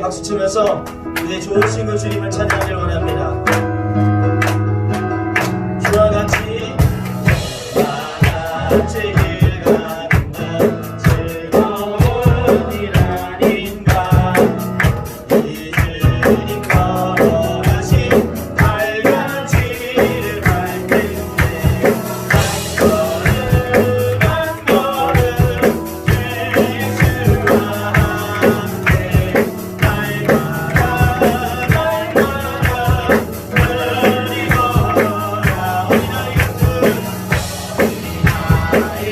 박수 치면서 우리의 좋으신 그 주님을 찬양하길 원합니다. 주와 같이 길 가는 날 즐거운 일 아닌가. 이 주님 걸어가신 밝은 길을 갈 텐데 한 걸음 예수와 함께 날마다 그리 걸어라. 우리 나의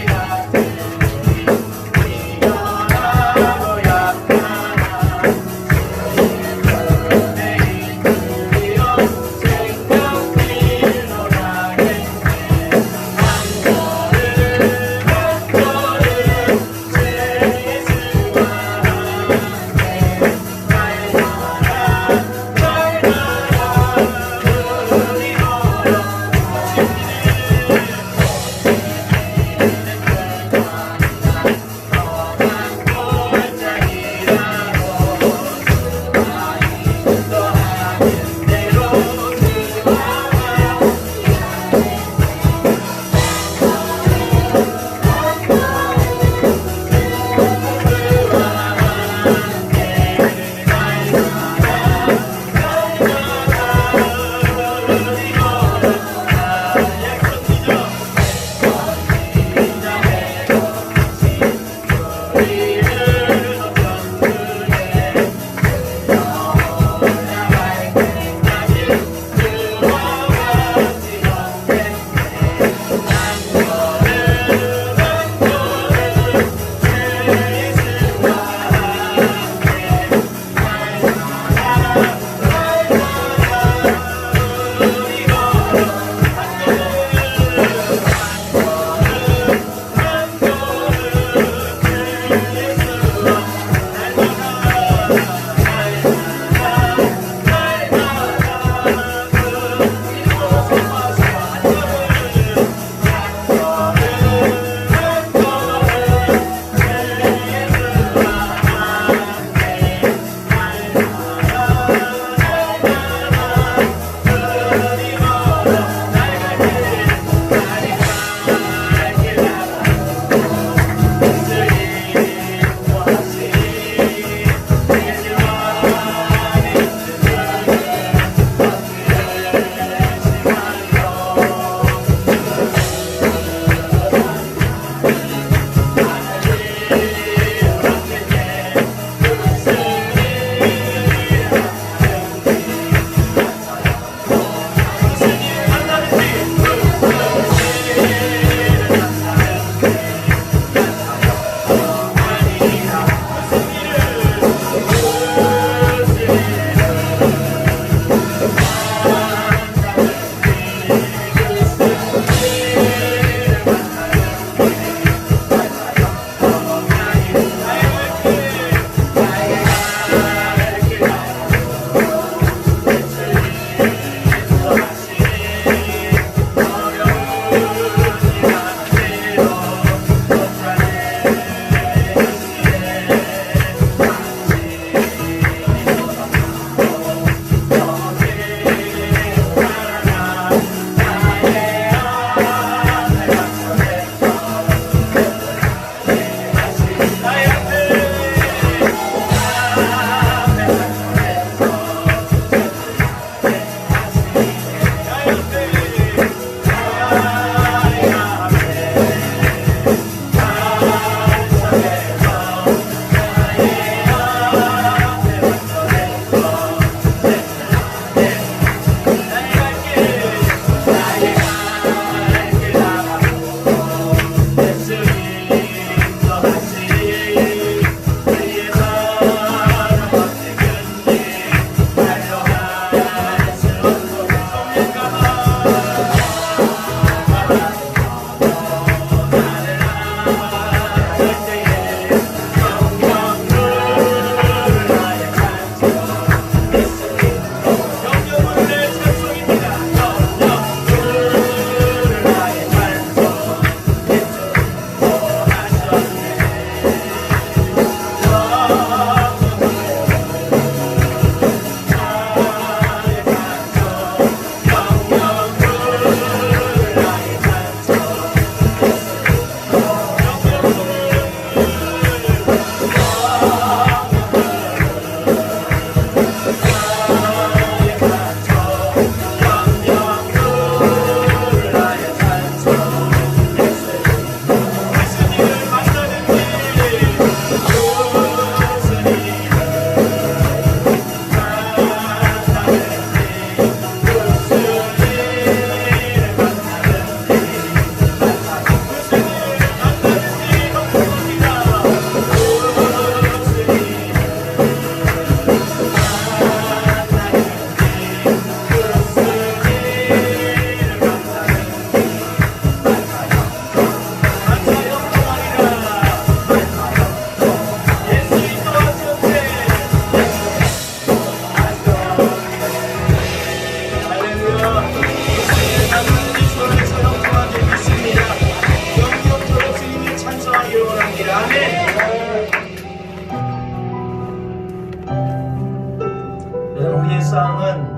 여러분, 우리의 싸움은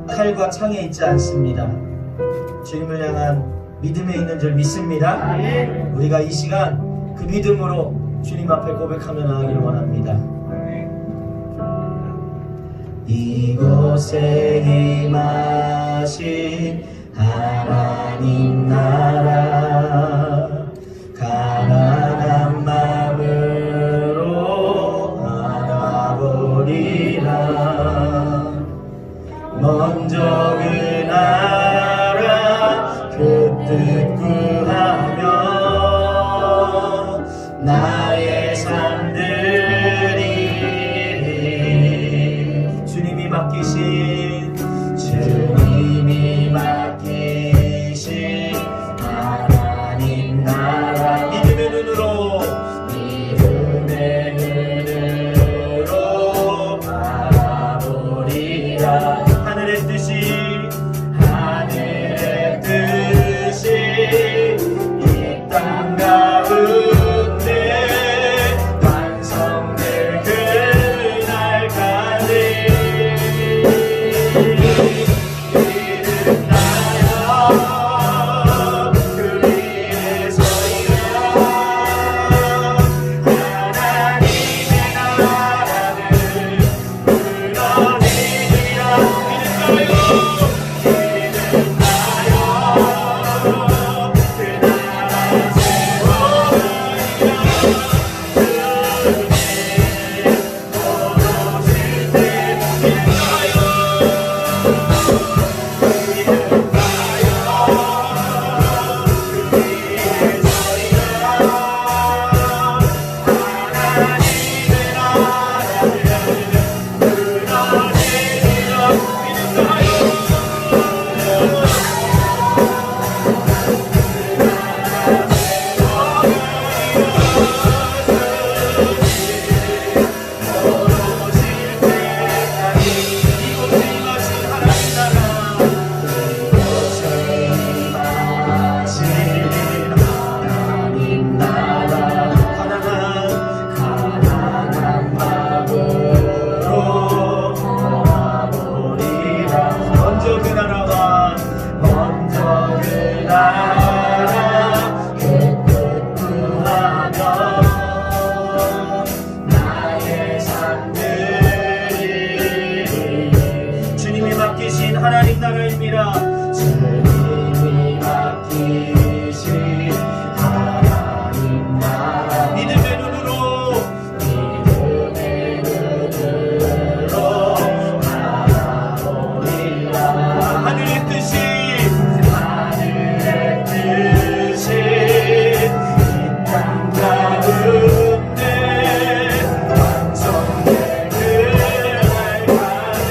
칼과 창에 있지 않습니다. 주님을 향한 믿음에 있는 줄 믿습니다. 우리가 이 시간 그 믿음으로 주님 앞에 고백하며 나가기를 원합니다. 이곳에 임하신 하나님 나라, 가난한 마음으로 알아보리라. 먼저 그 나라 그 뜻 구하며 나의 삶들이 주님이 맡기신 하나님 나라, 믿음의 눈으로 바라보리라. 하늘의 뜻이 이 땅 가운데 완성될 그날까지 이른나여 그 위에 서리라. 하나님의 나라는 무너지리라. 하나님 나라입니다. 주님이 맡기신 하나님 나라, 믿음의 눈으로 바라보리라. 하늘의 뜻이 이 땅 가운데 완성될 그날까지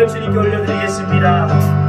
찬양을 주님께 올려드리겠습니다.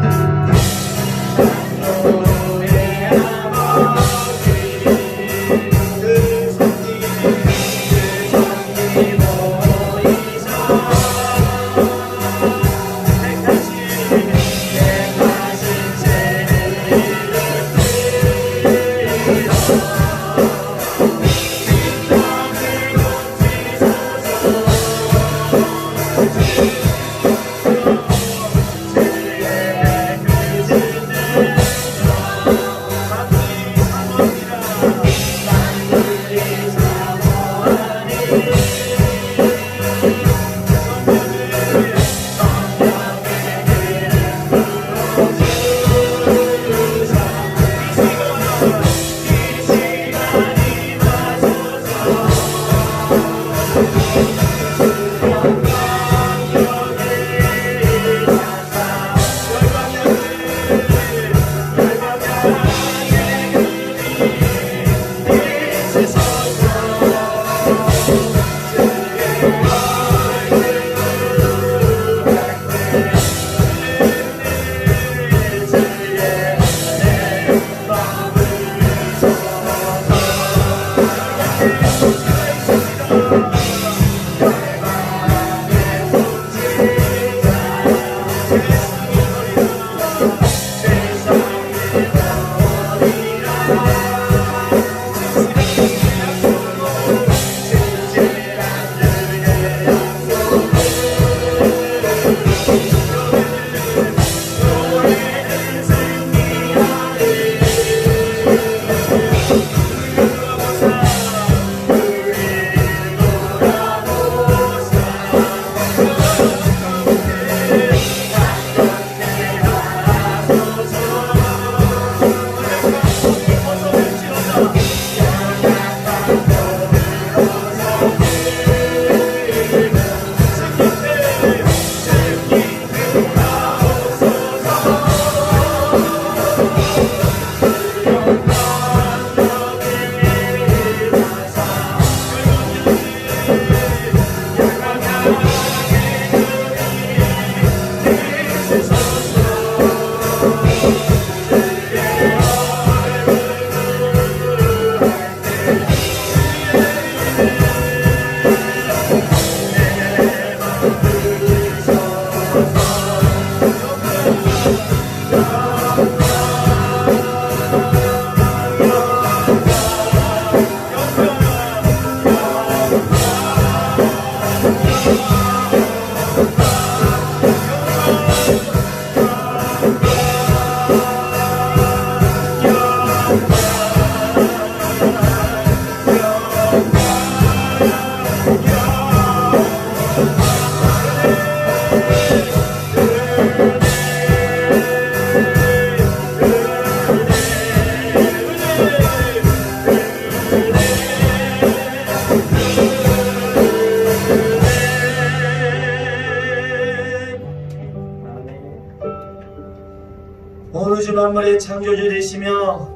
온 우주 만물의 창조주 되시며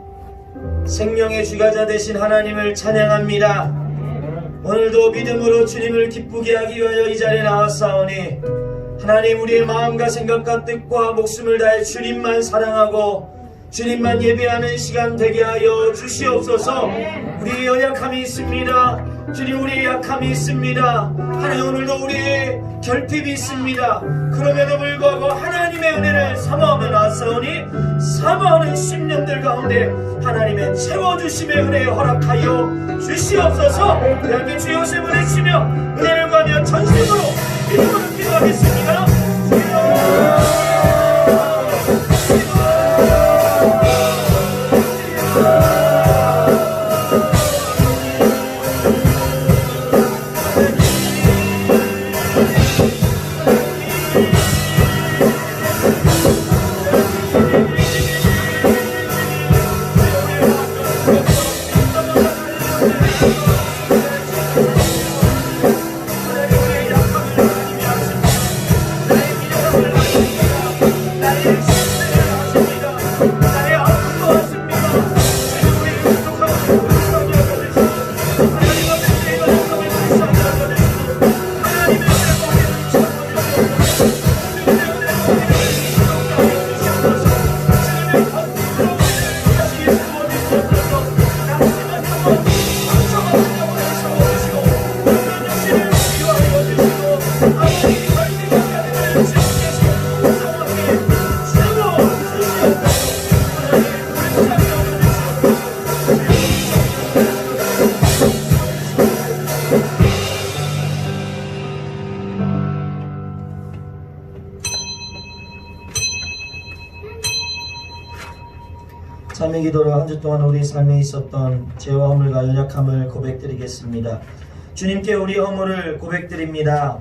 생명의 주가자 되신 하나님을 찬양합니다. 오늘도 믿음으로 주님을 기쁘게 하기 위하여 이 자리에 나왔사오니 하나님, 우리의 마음과 생각과 뜻과 목숨을 다해 주님만 사랑하고 주님만 예배하는 시간 되게 하여 주시옵소서. 우리의 연약함이 있습니다. 주님, 우리의 약함이 있습니다. 하나님, 오늘도 우리의 결핍이 있습니다. 그럼에도 불구하고 하나님의 은혜를 사모하며 나왔사오니 사모하는 10년들 가운데 하나님의 채워주심의 은혜에 허락하여 주시옵소서. 우리 함께 주의 오심을 외치며 은혜를 구하며 전심으로 믿음으로 기도하겠습니다. 삶의 기도로 한 주 동안 우리 삶에 있었던 죄와 허물과 연약함을 고백드리겠습니다. 주님께 우리 허물을 고백드립니다.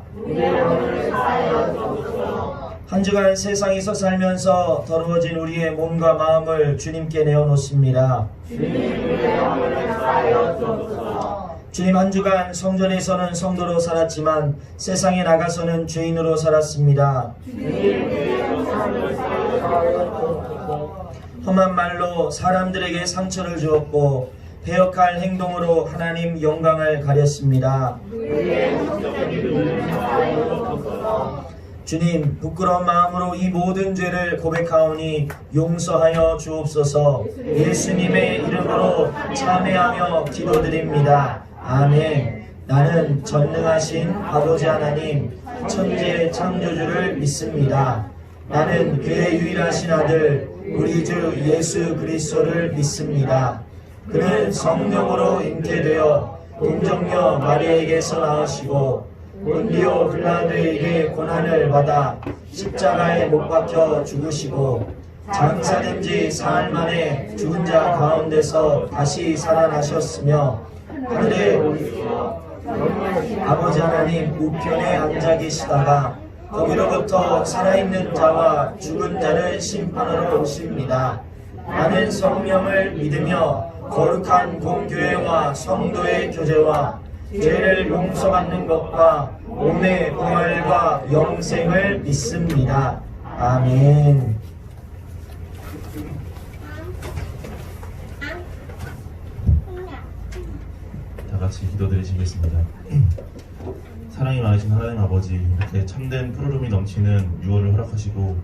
한 주간 세상에서 살면서 더러워진 우리의 몸과 마음을 주님께 내어놓습니다. 주님, 한 주간 성전에서는 성도로 살았지만 세상에 나가서는 죄인으로 살았습니다. 험한 말로 사람들에게 상처를 주었고 배역할 행동으로 하나님 영광을 가렸습니다. 주님, 부끄러운 마음으로 이 모든 죄를 고백하오니 용서하여 주옵소서. 예수님의 이름으로 참회하며 기도드립니다. 아멘. 나는 전능하신 아버지 하나님, 천지의 창조주를 믿습니다. 나는 그의 유일하신 아들 우리 주 예수 그리스도를 믿습니다. 그는 성령으로 잉태되어 동정녀 마리아에게서 나으시고 본디오 빌라도에게 고난을 받아 십자가에 못 박혀 죽으시고 장사된 지 사흘 만에 죽은 자 가운데서 다시 살아나셨으며 하늘에 오르시어 아버지 하나님 우편에 앉아 계시다가 거기로부터 살아있는 자와 죽은 자를 심판하러 오십니다. 나는 성령을 믿으며 거룩한 공교회와 성도의 교제와 죄를 용서받는 것과 몸의 부활과 영생을 믿습니다. 아멘. 다 같이 기도드리시겠습니다. 사랑이 많으신 하나님 아버지, 이렇게 참된 푸르름이 넘치는 유월을 허락하시고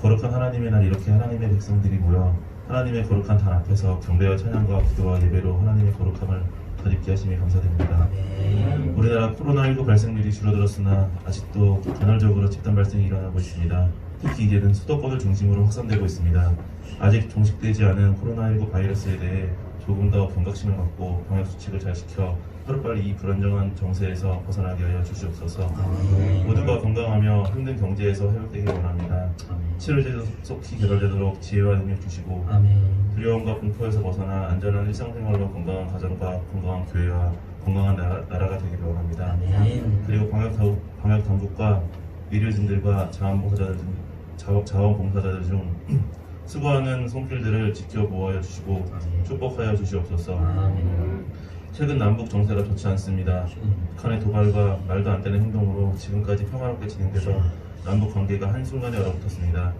거룩한 하나님의 날 이렇게 하나님의 백성들이 모여 하나님의 거룩한 단 앞에서 경배와 찬양과 기도와 예배로 하나님의 거룩함을 덧입게 하심에 감사드립니다. 우리나라 코로나19 발생률이 줄어들었으나 아직도 간헐적으로 집단 발생이 일어나고 있습니다. 특히 이제는 수도권을 중심으로 확산되고 있습니다. 아직 종식되지 않은 코로나19 바이러스에 대해 조금 더 경각심을 갖고 방역수칙을 잘 지켜 하루빨리 이 불안정한 정세에서 벗어나게 하여 주시옵소서. 모두가 건강하며 힘든 경제에서 회복되길 원합니다. 치료제도 속히 개발되도록 지혜와 능력 주시고 두려움과 공포에서 벗어나 안전한 일상생활로 건강한 가정과 건강한 교회와 건강한 나라가 되기를 원합니다. 그리고 방역당국과 의료진들과 자원봉사자들 중 수고하는 손길들을 지켜 보호하여 주시고 축복하여 주시옵소서. 최근 남북 정세가 좋지 않습니다. 북한의 도발과 말도 안 되는 행동으로 지금까지 평화롭게 진행돼서 남북 관계가 한순간에 얼어붙었습니다.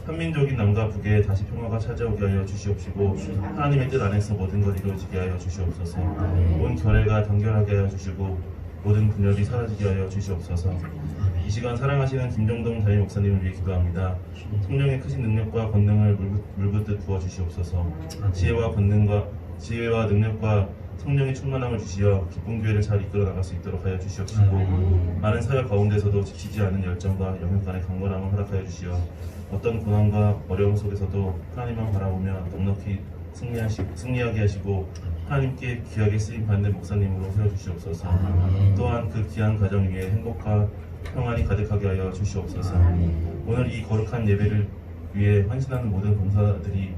한민족인 남과 북에 다시 평화가 찾아오게 하여 주시옵시고 하나님의 뜻 안에서 모든 것 이루어지게 하여 주시옵소서. 온 결례가 단결하게 하여 주시고 모든 분열이 사라지게 하여 주시옵소서. 이 시간 사랑하시는 김정동 담임 목사님을 위해 기도합니다. 성령의 크신 능력과 권능을 물붓듯 부어 주시옵소서. 지혜와 능력과 성령의 충만함을 주시어 기쁜 교회를 잘 이끌어 나갈 수 있도록 하여 주시옵시고 많은 사역 가운데서도 지치지 않은 열정과 영역간의 강건함을 허락하여 주시어 어떤 고난과 어려움 속에서도 하나님만 바라보며 넉넉히 승리하게 하시고 하나님께 귀하게 쓰임 받는 목사님으로 세워주시옵소서. 또한 그 귀한 가정 위에 행복과 평안이 가득하게 하여 주시옵소서. 오늘 이 거룩한 예배를 위해 헌신하는 모든 봉사들이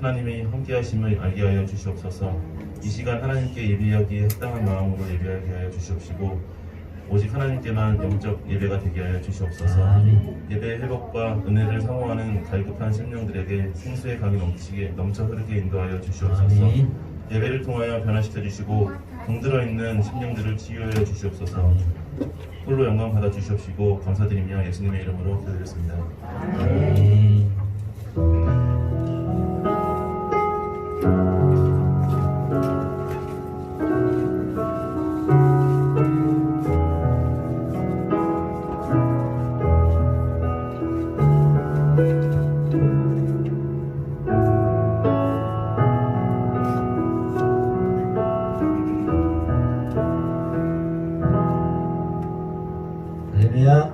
하나님의 함께하심을 알게 하여 주시옵소서. 이 시간 하나님께 예배하기에 합당한 마음으로 예배하게 하여 주시옵시고 오직 하나님께만 영적 예배가 되게 하여 주시옵소서. 예배의 회복과 은혜를 사모하는 갈급한 심령들에게 생수의 강이 넘쳐 흐르게 인도하여 주시옵소서. 예배를 통하여 변화시켜 주시고 병들어 있는 심령들을 치유하여 주시옵소서. 홀로 영광 받아 주시옵시고 감사드리며 예수님의 이름으로 기도드렸습니다. 할렐루야.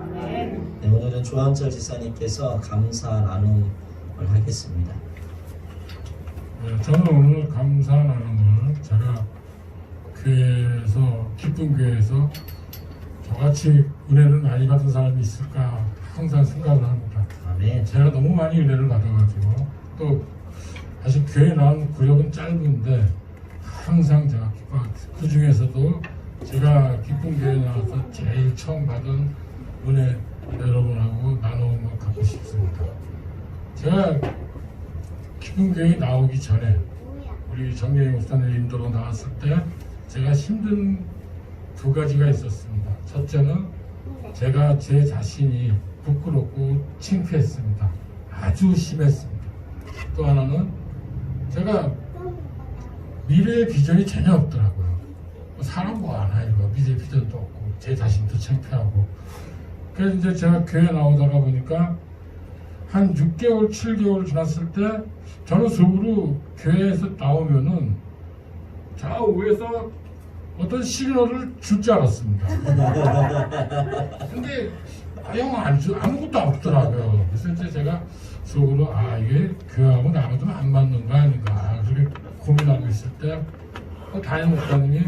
네, 오늘은 조한철 지사님께서 감사 나눔을 하겠습니다. 네, 저는 오늘 감사 나눔을 제가 교회에서 기쁜 교회에서 저같이 은혜를 많이 받은 사람이 있을까 항상 생각을 합니다. 아멘. 제가 너무 많이 은혜를 받아가지고 또 사실 교회 나온 구력은 짧은데 항상 제가 기뻐. 그 중에서도 제가 기쁜 교회 나와서 제일 처음 받은 은혜 여러분하고 나누는 것 갖고 싶습니다. 제가 기쁜 교회 나오기 전에 우리 정경희 목사님 인도로 나왔을 때 제가 힘든 두 가지가 있었습니다. 첫째는 제가 제 자신이 부끄럽고 창피했습니다. 아주 심했습니다. 또 하나는 제가 미래의 비전이 전혀 없더라고요. 사람 뭐 하나 이거 미래 비전도 없고 제 자신도 창피하고. 그래서 이제 제가 교회 나오다가 보니까 한 6개월, 7개월 지났을 때 저는 속으로 교회에서 나오면은 저 위에서 어떤 시그널을 줄 줄 알았습니다. 근데 아무것도 없더라고요. 그래서 이제 제가 속으로 이게 교회하고 나하고 좀 안 맞는 거 아닌가 그렇게 고민하고 있을 때 담임 목사님이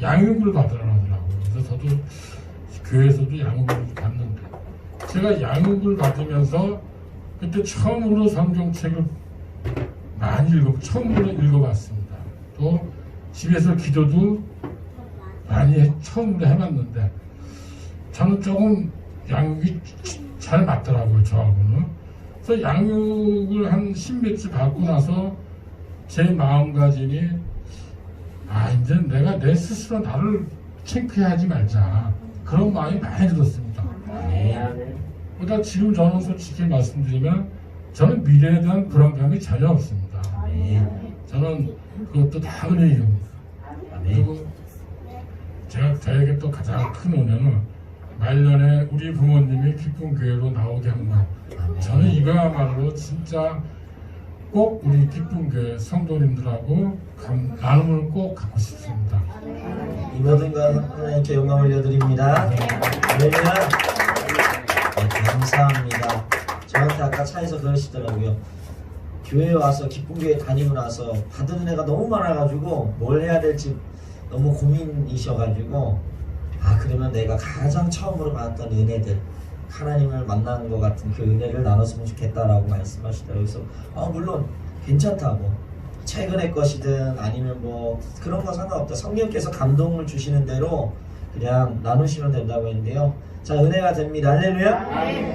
양육을 받으라고 하더라고요. 그래서 저도 교회에서도 양육을 받는데 제가 양육을 받으면서 그때 처음으로 성경책을 처음으로 읽어봤습니다. 또 집에서 기도도 처음으로 해봤는데 저는 조금 양육이 잘 맞더라고요, 저하고는. 그래서 양육을 한 10몇 주 받고 나서 제 마음가짐이 이제 내가 내 스스로 나를 창피하지 말자. 그런 마음이 많이 들었습니다. 그러다 지금 저는 솔직히 말씀드리면 저는 미래에 대한 불안감이 전혀 없습니다. 저는 그것도 다 은혜의 일입니다. 그리고 저에게 또 가장 큰 은혜는 말년에 우리 부모님이 기쁜 교회로 나오게 한 것. 저는 이거야말로 진짜 꼭 우리 기쁜 교회 성도님들하고 나눔을 꼭 갖고 싶습니다. 이 모든 것 하나님께 영광 올려드립니다. 할렐루야. 감사합니다. 저한테 아까 차에서 그러시더라고요. 교회에 와서 기쁜 교회 다니고 나서 받은 은혜가 너무 많아가지고 뭘 해야 될지 너무 고민이셔가지고 그러면 내가 가장 처음으로 받았던 은혜들 하나님을 만나는 것 같은 그 은혜를 나눴으면 좋겠다라고 말씀하시더라고요. 그래서 물론 괜찮다고 최근의 것이든 아니면 뭐 그런 거 상관없다. 성령께서 감동을 주시는 대로 그냥 나누시면 된다고 했는데요. 자, 은혜가 됩니다. 할렐루야.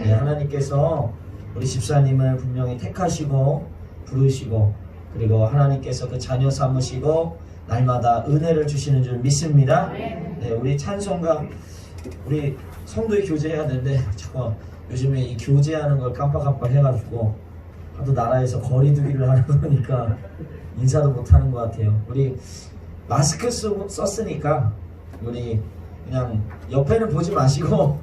네, 하나님께서 우리 집사님을 분명히 택하시고 부르시고 그리고 하나님께서 그 자녀 삼으시고 날마다 은혜를 주시는 줄 믿습니다. 네, 우리 찬송가 우리 성도의 교제해야 되는데 잠깐 요즘에 이 교제하는 걸 깜빡깜빡 해가지고 하도 나라에서 거리두기를 하는 거니까 인사도 못하는 것 같아요. 우리 마스크 썼으니까 우리 그냥 옆에는 보지 마시고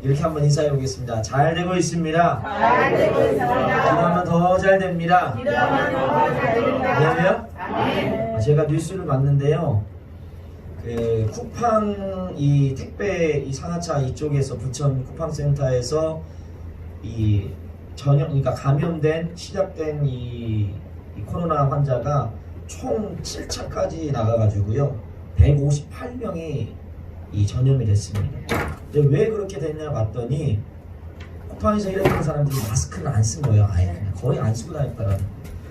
이렇게 한번 인사해 보겠습니다. 잘 되고 있습니다. 잘 되고 있습니다. 기도하면 더 잘 됩니다. 기도하면 더 잘 됩니다. 아멘. 제가 뉴스를 봤는데요. 그 쿠팡 이 택배 이 상하차 이쪽에서 부천 쿠팡센터에서 이 그러니까 감염된 시작된 이 코로나 환자가 총 7차까지 나가가지고요 158명이 이 전염이 됐습니다. 근데 왜 그렇게 됐냐 봤더니 쿠팡에서 일했던 사람들이 마스크를 안 쓴 거예요. 거의 안 쓰고 다녔다라는.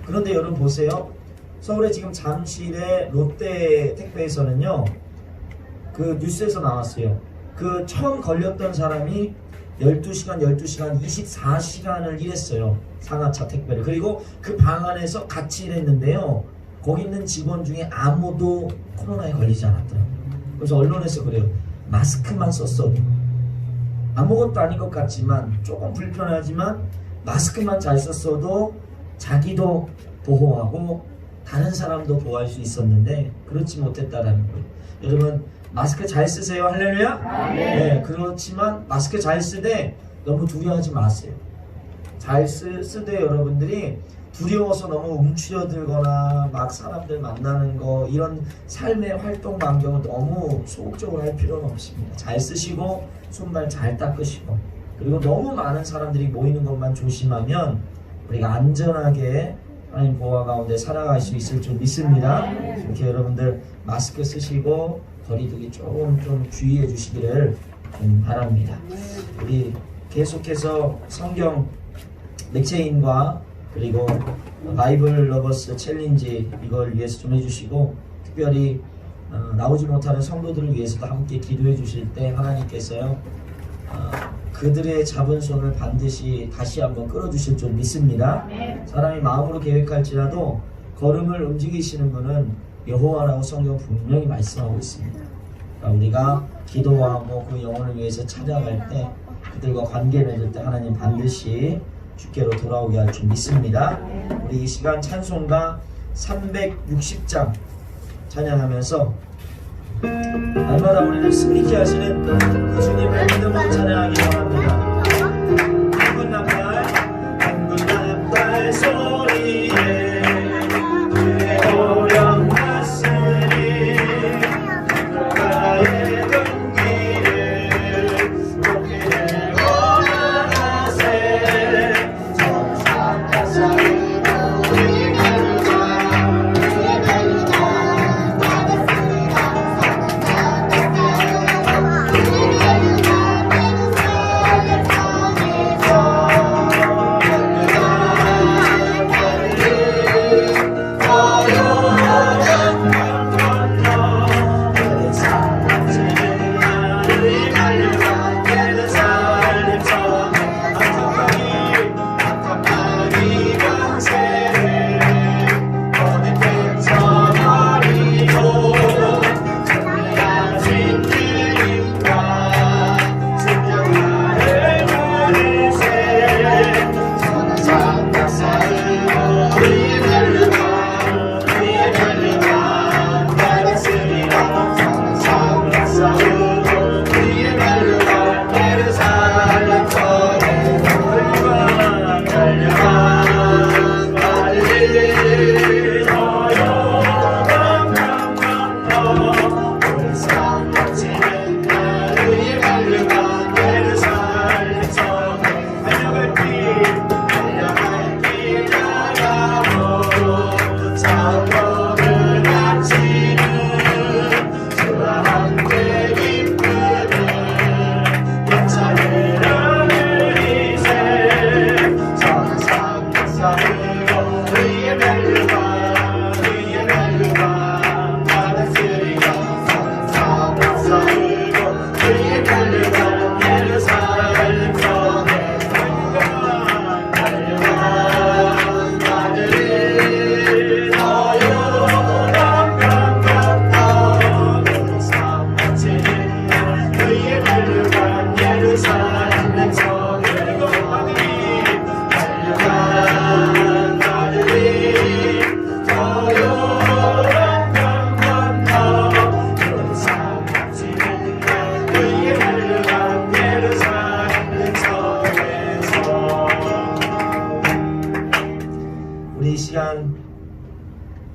그런데 여러분 보세요. 서울에 지금 잠실의 롯데 택배에서는요 그 뉴스에서 나왔어요. 그 처음 걸렸던 사람이 12시간 24시간을 일했어요. 상하차 택배를. 그리고 그 방 안에서 같이 일했는데요. 거기 있는 직원 중에 아무도 코로나에 걸리지 않았더라고요. 그래서 언론에서 그래요. 마스크만 썼어도 아무것도 아닌 것 같지만 조금 불편하지만 마스크만 잘 썼어도 자기도 보호하고 다른 사람도 보호할 수 있었는데 그렇지 못했다라는 거예요. 여러분 마스크 잘 쓰세요. 할렐루야. 네, 그렇지만 마스크 잘 쓰되 너무 두려워하지 마세요. 잘 쓰되 여러분들이 두려워서 너무 움츠려들거나 막 사람들 만나는 거 이런 삶의 활동 반경을 너무 소극적으로 할 필요는 없습니다. 잘 쓰시고 손발 잘 닦으시고 그리고 너무 많은 사람들이 모이는 것만 조심하면 우리가 안전하게 하나님 보호 가운데 살아갈 수 있을 줄 믿습니다. 이렇게 여러분들 마스크 쓰시고 거리두기 조금 좀 주의해 주시기를 바랍니다. 우리 계속해서 성경 맥체인과 그리고 바이블 러버스 챌린지 이걸 위해서 좀 해주시고, 특별히 나오지 못하는 성도들을 위해서도 함께 기도해 주실 때 하나님께서요 그들의 잡은 손을 반드시 다시 한번 끌어주실 줄 믿습니다. 사람이 마음으로 계획할지라도 걸음을 움직이시는 분은 여호와라고 성경 분명히 말씀하고 있습니다. 그러니까 우리가 기도하고 그 영혼을 위해서 찾아갈 때, 그들과 관계 맺을 때 하나님 반드시 주께로 돌아오게 할 줄 믿습니다. 우리 이 시간 찬송가 360장 찬양하면서 날마다 우리를 승리케 하시는 그 주님을 믿음으로 찬양하기 바랍니다. 붉은 나팔 소리에 그의 오령 났으니 나의 등기를 높이 올라가세 천상가사를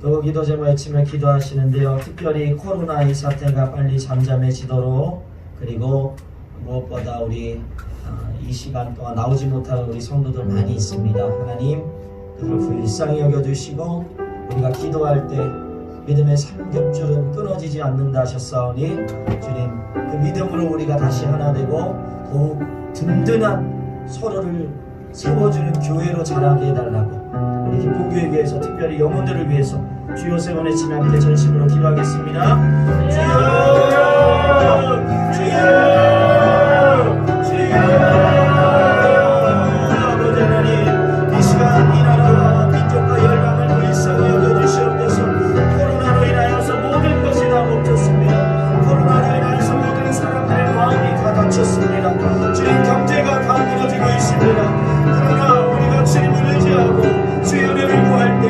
또 기도 제목 외치며 기도하시는데요. 특별히 코로나 이 사태가 빨리 잠잠해지도록, 그리고 무엇보다 우리 이 시간 동안 나오지 못하는 우리 성도들 많이 있습니다. 하나님 그들을 불쌍히 여겨주시고, 우리가 기도할 때 믿음의 삼겹줄은 끊어지지 않는다 하셨사오니 주님 그 믿음으로 우리가 다시 하나 되고 더욱 든든한 서로를 세워주는 교회로 자라게 해달라고, 우리 기쁨교회 위해서 특별히 영혼들을 위해서 주여 세 번 외치며 함께 전심으로 기도하겠습니다. 주여 주여 주여. 아버지 하나님, 이 시간 이 나라와 민족과 열방을 불쌍히 여겨주시옵소서. 코로나로 인하여서 모든 것이 다 멈췄습니다. 코로나로 인하여서 모든 사람들의 마음이 다 닫혔습니다. 주님 경제가 다 무너지고 있습니다. 그러나 우리가 주님을 의지하고 주의 은혜를 구할 때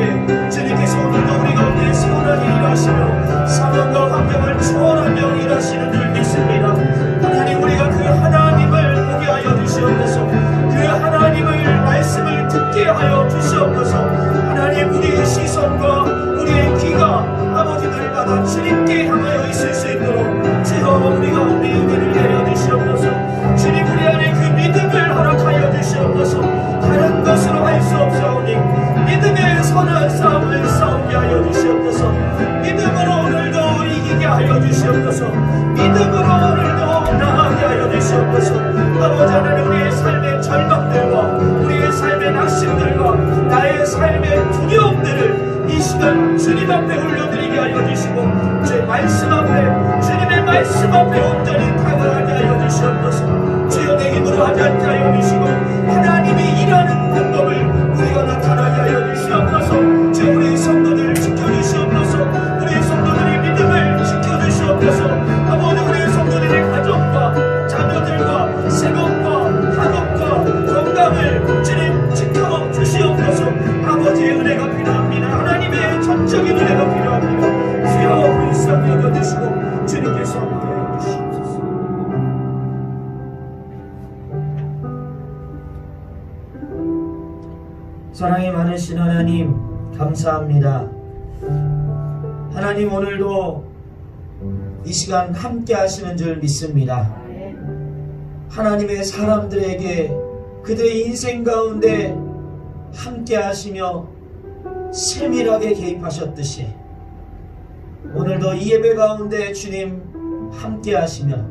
주님께서 오늘도 우리 가운데 선하게 일하시며 상황과 환경을 초월하며 일하시는 줄 믿습니다. 하나님, 우리가 그 하나님을 보게 하여 주시옵소서. 그 하나님의 말씀을 듣게 하여 주시옵소서. 하나님, 우리의 시선과 우리의 귀가 아버지 날마다 주님께 향하여 있을 수 있도록 주여 우리 가운데 은혜를 내려 주시옵소서. 주님, 우리 안에 그 믿음을 허락하여 주시옵소서. 다른 것으로 할 수 없사오니 믿음의 선한 싸움을 싸우게 하여 주시옵소서. 믿음으로 오늘도 이기게 하여 주시옵소서. 믿음으로 오늘도 나아가게 하여 주시옵소서. 아버지 하나님, 우리의 삶의 절망들과 우리의 삶의 낙심들과 나의 주님 앞에 올려드리게 하여 주시고 주의 말씀 앞에 주님의 말씀 앞에 온전히 다가가게 하여 주시옵소서. 주여 내 힘으로 하지 않게 하여 주시고 하나님이 일하는 방법을 우리가 나타나게 하여 주시옵소서. 주여 우리 성도들 지켜주시옵소서. 우리 성도들의 믿음을 지켜주시옵소서. 아버지 우리 성도들의 가정과 자녀들과 생업과 학업과 건강을 주님 지켜주시옵소서. 아버지의 은혜가 필요합니다. 하나님의 전적인 은혜가 필요합니다. 주여 불쌍히 여겨주시고 주님께서 함께해 주시옵소서. 사랑이 많으신 하나님 감사합니다. 하나님 오늘도 이 시간 함께 하시는 줄 믿습니다. 하나님의 사람들에게 그들의 인생 가운데 함께 하시며 세밀하게 개입하셨듯이 오늘도 이 예배 가운데 주님 함께 하시며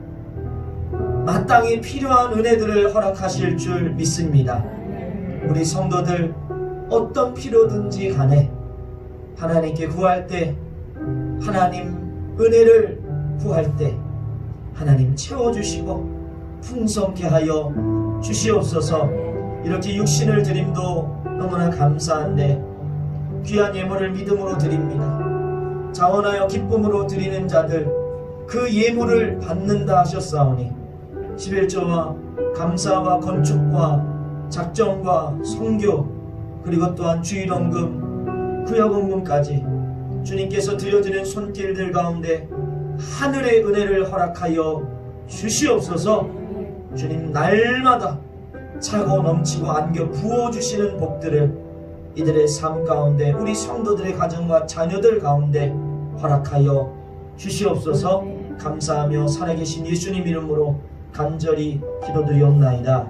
마땅히 필요한 은혜들을 허락하실 줄 믿습니다. 우리 성도들 어떤 필요든지 간에 하나님께 구할 때 하나님 은혜를 구할 때 하나님 채워주시고 풍성케 하여 주시옵소서. 이렇게 육신을 드림도 너무나 감사한데 귀한 예물을 믿음으로 드립니다. 자원하여 기쁨으로 드리는 자들 그 예물을 받는다 하셨사오니 11조와 감사와 건축과 작정과 선교 그리고 또한 주일원금 구역원금까지 주님께서 드려드린 손길들 가운데 하늘의 은혜를 허락하여 주시옵소서. 주님 날마다 차고 넘치고 안겨 부어주시는 복들을 이들의 삶 가운데 우리 성도들의 가정과 자녀들 가운데 허락하여 주시옵소서. 감사하며 살아계신 예수님 이름으로 간절히 기도드리옵나이다.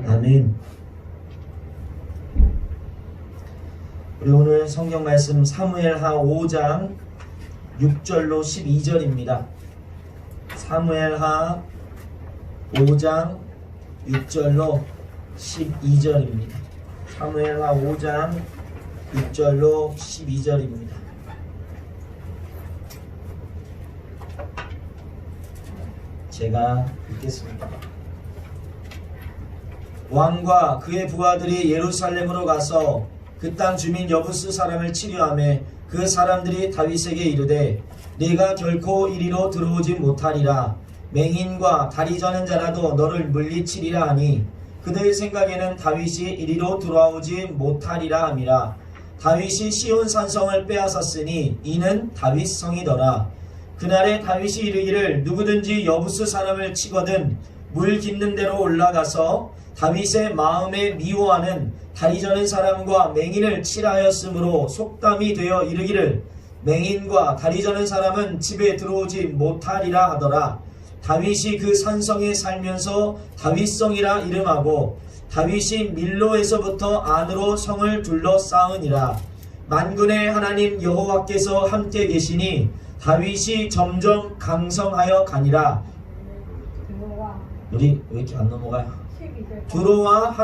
아멘. 우리 오늘 성경 말씀 사무엘하 5장 6절로 12절입니다. 사무엘하 5장 6절로 12절입니다. 사무엘하 5장 6절로 12절입니다. 제가 읽겠습니다. 왕과 그의 부하들이 예루살렘으로 가서 그 땅 주민 여부스 사람을 치료하며 그 사람들이 다윗에게 이르되 네가 결코 이리로 들어오지 못하리라. 맹인과 다리 저는 자라도 너를 물리치리라 하니 그들의 생각에는 다윗이 이리로 들어오지 못하리라 함이라. 다윗이 시온 산성을 빼앗았으니 이는 다윗 성이더라. 그날에 다윗이 이르기를 누구든지 여부스 사람을 치거든 물 깊는 데로 올라가서 다윗의 마음에 미워하는 다리 저는 사람과 맹인을 치라 하였으므로 속담이 되어 이르기를 맹인과 다리 저는 사람은 집에 들어오지 못하리라 하더라. 다윗이 그 산성에 살면서 다윗성이라 이름하고 다윗이 밀로에서부터 안으로 성을 둘러싸으니라. 만군의 하나님 여호와께서 함께 계시니 다윗이 점점 강성하여 가니라. 우리 왜 이렇게 안 넘어가요? 두로와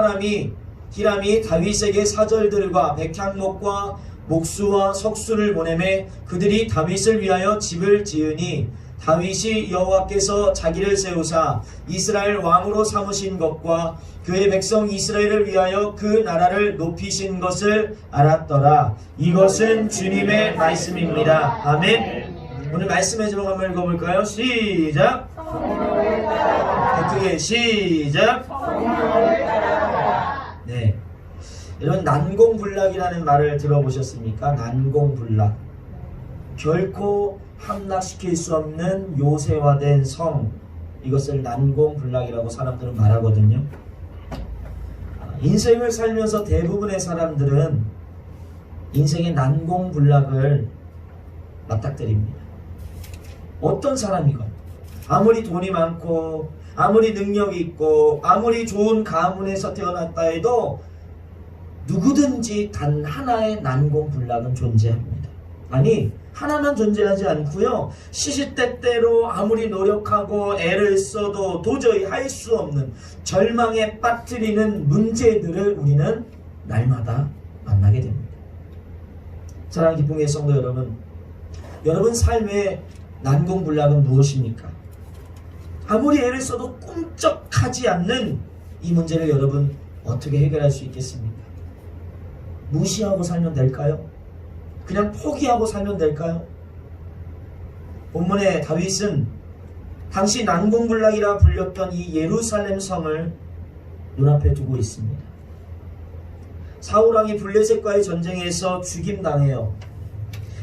히람이 다윗에게 사절들과 백향목과 목수와 석수를 보내매 그들이 다윗을 위하여 집을 지으니 다윗이 여호와께서 자기를 세우사 이스라엘 왕으로 삼으신 것과 그의 백성 이스라엘을 위하여 그 나라를 높이신 것을 알았더라. 이것은 주님의 말씀입니다. 아멘. 오늘 말씀의 제목 한번 읽어볼까요? 시작. 크게 시작. 네, 이런 난공불락이라는 말을 들어보셨습니까? 난공불락. 결코 함락시킬 수 없는 요새화된 성, 이것을 난공불락이라고 사람들은 말하거든요. 인생을 살면서 대부분의 사람들은 인생의 난공불락을 맞닥뜨립니다. 어떤 사람이건 아무리 돈이 많고 아무리 능력이 있고 아무리 좋은 가문에서 태어났다 해도 누구든지 단 하나의 난공불락은 존재합니다. 아니, 하나만 존재하지 않고요, 시시때때로 아무리 노력하고 애를 써도 도저히 할 수 없는 절망에 빠뜨리는 문제들을 우리는 날마다 만나게 됩니다. 사랑하는 기쁨의 성도 여러분, 여러분 삶의 난공불락은 무엇입니까? 아무리 애를 써도 꿈쩍하지 않는 이 문제를 여러분 어떻게 해결할 수 있겠습니까? 무시하고 살면 될까요? 그냥 포기하고 살면 될까요? 본문의 다윗은 당시 난공불락이라 불렸던 이 예루살렘 성을 눈앞에 두고 있습니다. 사울왕이 블레셋과의 전쟁에서 죽임당해요.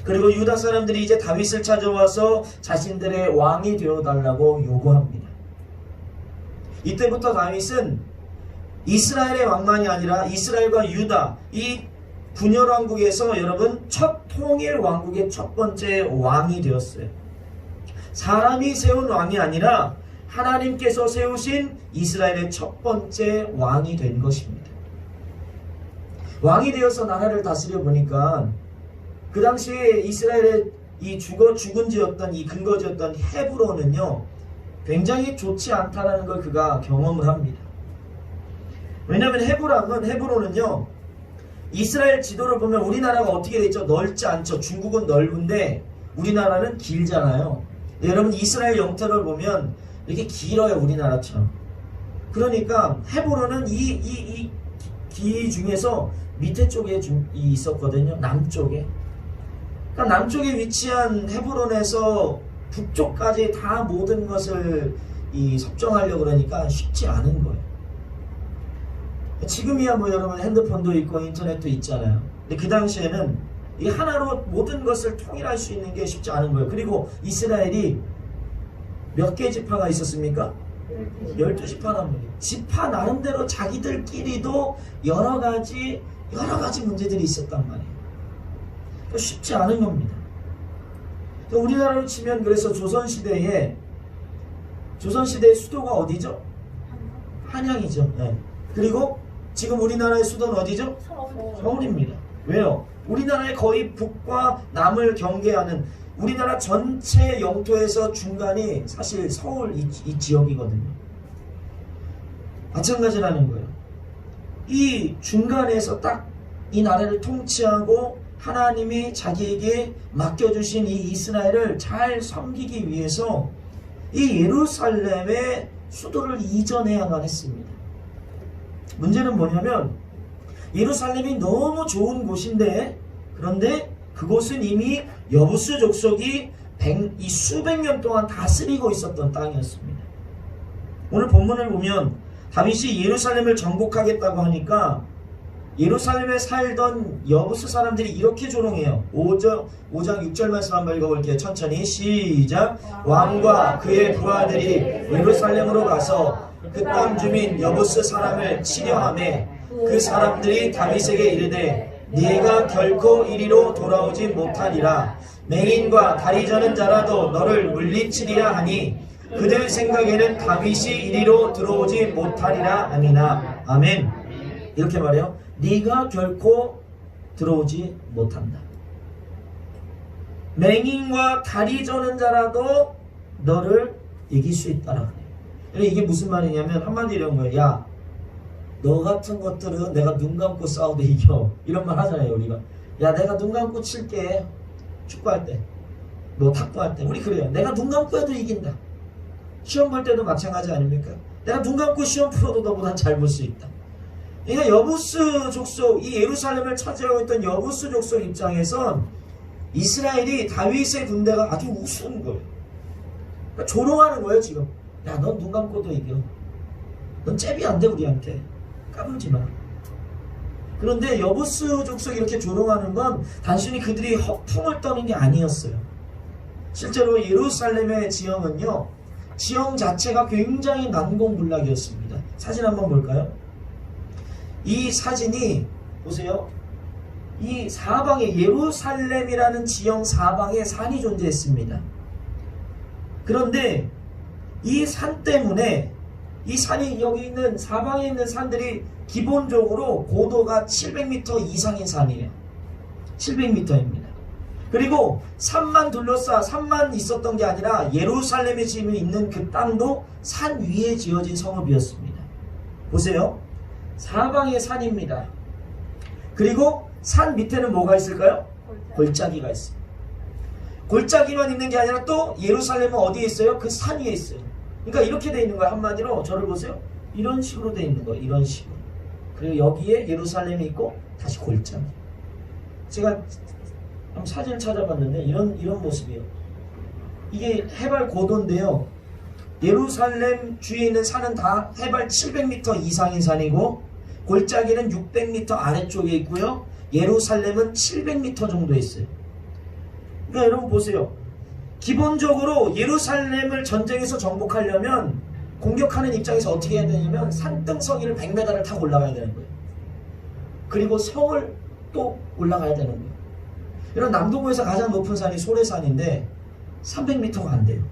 그리고 유다 사람들이 이제 다윗을 찾아와서 자신들의 왕이 되어달라고 요구합니다. 이때부터 다윗은 이스라엘의 왕만이 아니라 이스라엘과 유다, 이 분열 왕국에서 여러분 첫 통일 왕국의 첫 번째 왕이 되었어요. 사람이 세운 왕이 아니라 하나님께서 세우신 이스라엘의 첫 번째 왕이 된 것입니다. 왕이 되어서 나라를 다스려 보니까 그 당시에 이스라엘의 이 주근지였던 이 근거지였던 헤브론은요 굉장히 좋지 않다라는 걸 그가 경험을 합니다. 왜냐하면 헤브론은요 이스라엘 지도를 보면 우리나라가 어떻게 되어 있죠? 넓지 않죠. 중국은 넓은데 우리나라는 길잖아요. 여러분 이스라엘 영토를 보면 이렇게 길어요. 우리나라처럼. 그러니까 헤브론은 이 길 중에서 밑에 쪽에 있었거든요. 남쪽에. 그러니까 남쪽에 위치한 헤브론에서 북쪽까지 다 모든 것을 섭정하려고 그러니까 쉽지 않은 거예요. 지금이야 뭐 여러분 핸드폰도 있고 인터넷도 있잖아요. 근데 그 당시에는 이 하나로 모든 것을 통일할 수 있는 게 쉽지 않은 거예요. 그리고 이스라엘이 몇 개의 지파가 있었습니까? 12지파란 말이에요. 지파 나름대로 자기들끼리도 여러 가지 문제들이 있었단 말이에요. 쉽지 않은 겁니다. 우리나라로 치면 그래서 조선시대의 수도가 어디죠? 한양이죠. 네. 그리고 지금 우리나라의 수도는 어디죠? 서울입니다. 왜요? 우리나라의 거의 북과 남을 경계하는 우리나라 전체 영토에서 중간이 사실 서울 이 지역이거든요. 마찬가지라는 거예요. 이 중간에서 딱 이 나라를 통치하고 하나님이 자기에게 맡겨주신 이 이스라엘을 잘 섬기기 위해서 이 예루살렘의 수도를 이전해야만 했습니다. 문제는 뭐냐면 예루살렘이 너무 좋은 곳인데 그런데 그곳은 이미 여부스 족속이 이 수백 년 동안 다스리고 있었던 땅이었습니다. 오늘 본문을 보면 다윗이 예루살렘을 정복하겠다고 하니까 예루살렘에 살던 여부스 사람들이 이렇게 조롱해요. 5장 6절 말씀 한번 읽어볼게요. 천천히 시작. 왕과 그의 부하들이 예루살렘으로 가서 그 땅 주민 여부스 사람을 치려하매 그 사람들이 다윗에게 이르되 네가 결코 이리로 돌아오지 못하리라. 맹인과 다리 저는 자라도 너를 물리치리라 하니 그들 생각에는 다윗이 이리로 들어오지 못하리라 하니라. 아멘. 이렇게 말해요. 네가 결코 들어오지 못한다. 맹인과 다리 저는 자라도 너를 이길 수 있다라. 이게 무슨 말이냐면 한마디로 이런 거예요. 야, 너 같은 것들은 내가 눈 감고 싸워도 이겨. 이런 말 하잖아요 우리가. 야, 내가 눈 감고 칠게. 축구할 때 뭐 탁구할 때 우리 그래요. 내가 눈 감고 해도 이긴다. 시험 볼 때도 마찬가지 아닙니까? 내가 눈 감고 시험 풀어도 너보다 잘 볼 수 있다. 그러니까 여부스 족속, 이 예루살렘을 차지하고 있던 여부스 족속 입장에선 이스라엘이 다윗의 군대가 아주 우스운 거예요. 그러니까 조롱하는 거예요 지금. 야, 넌 눈 감고도 이겨. 넌 잽이 안 돼 우리한테. 까불지 마. 그런데 여부스 족속이 이렇게 조롱하는 건 단순히 그들이 허풍을 떠는 게 아니었어요. 실제로 예루살렘의 지형은요, 지형 자체가 굉장히 난공불락이었습니다. 사진 한번 볼까요? 이 사진이 보세요. 이 사방에 예루살렘이라는 지형 사방에 산이 존재했습니다. 그런데 이 산 때문에 이 산이 여기 있는 사방에 있는 산들이 기본적으로 고도가 700m 이상인 산이에요. 700m입니다. 그리고 산만 산만 있었던 게 아니라 예루살렘에 지금 있는 그 땅도 산 위에 지어진 성읍이었습니다. 보세요. 사방에 산입니다. 그리고 산 밑에는 뭐가 있을까요? 골짜기가 있어요. 골짜기만 있는 게 아니라 또 예루살렘은 어디에 있어요? 그 산 위에 있어요. 그러니까 이렇게 돼 있는 거예요. 한마디로 저를 보세요. 이런 식으로 돼 있는 거예요. 이런 식으로. 그리고 여기에 예루살렘이 있고 다시 골짜기. 제가 한번 사진을 찾아봤는데 이런 모습이에요. 이게 해발 고도인데요. 예루살렘 주위에 있는 산은 다 해발 700m 이상인 산이고 골짜기는 600m 아래쪽에 있고요. 예루살렘은 700m 정도에 있어요. 그러니까 여러분 보세요. 기본적으로 예루살렘을 전쟁에서 정복하려면 공격하는 입장에서 어떻게 해야 되냐면 산등성이를 100m를 타고 올라가야 되는 거예요. 그리고 성을 또 올라가야 되는 거예요. 이런 남동부에서 가장 높은 산이 소래산인데 300m가 안 돼요.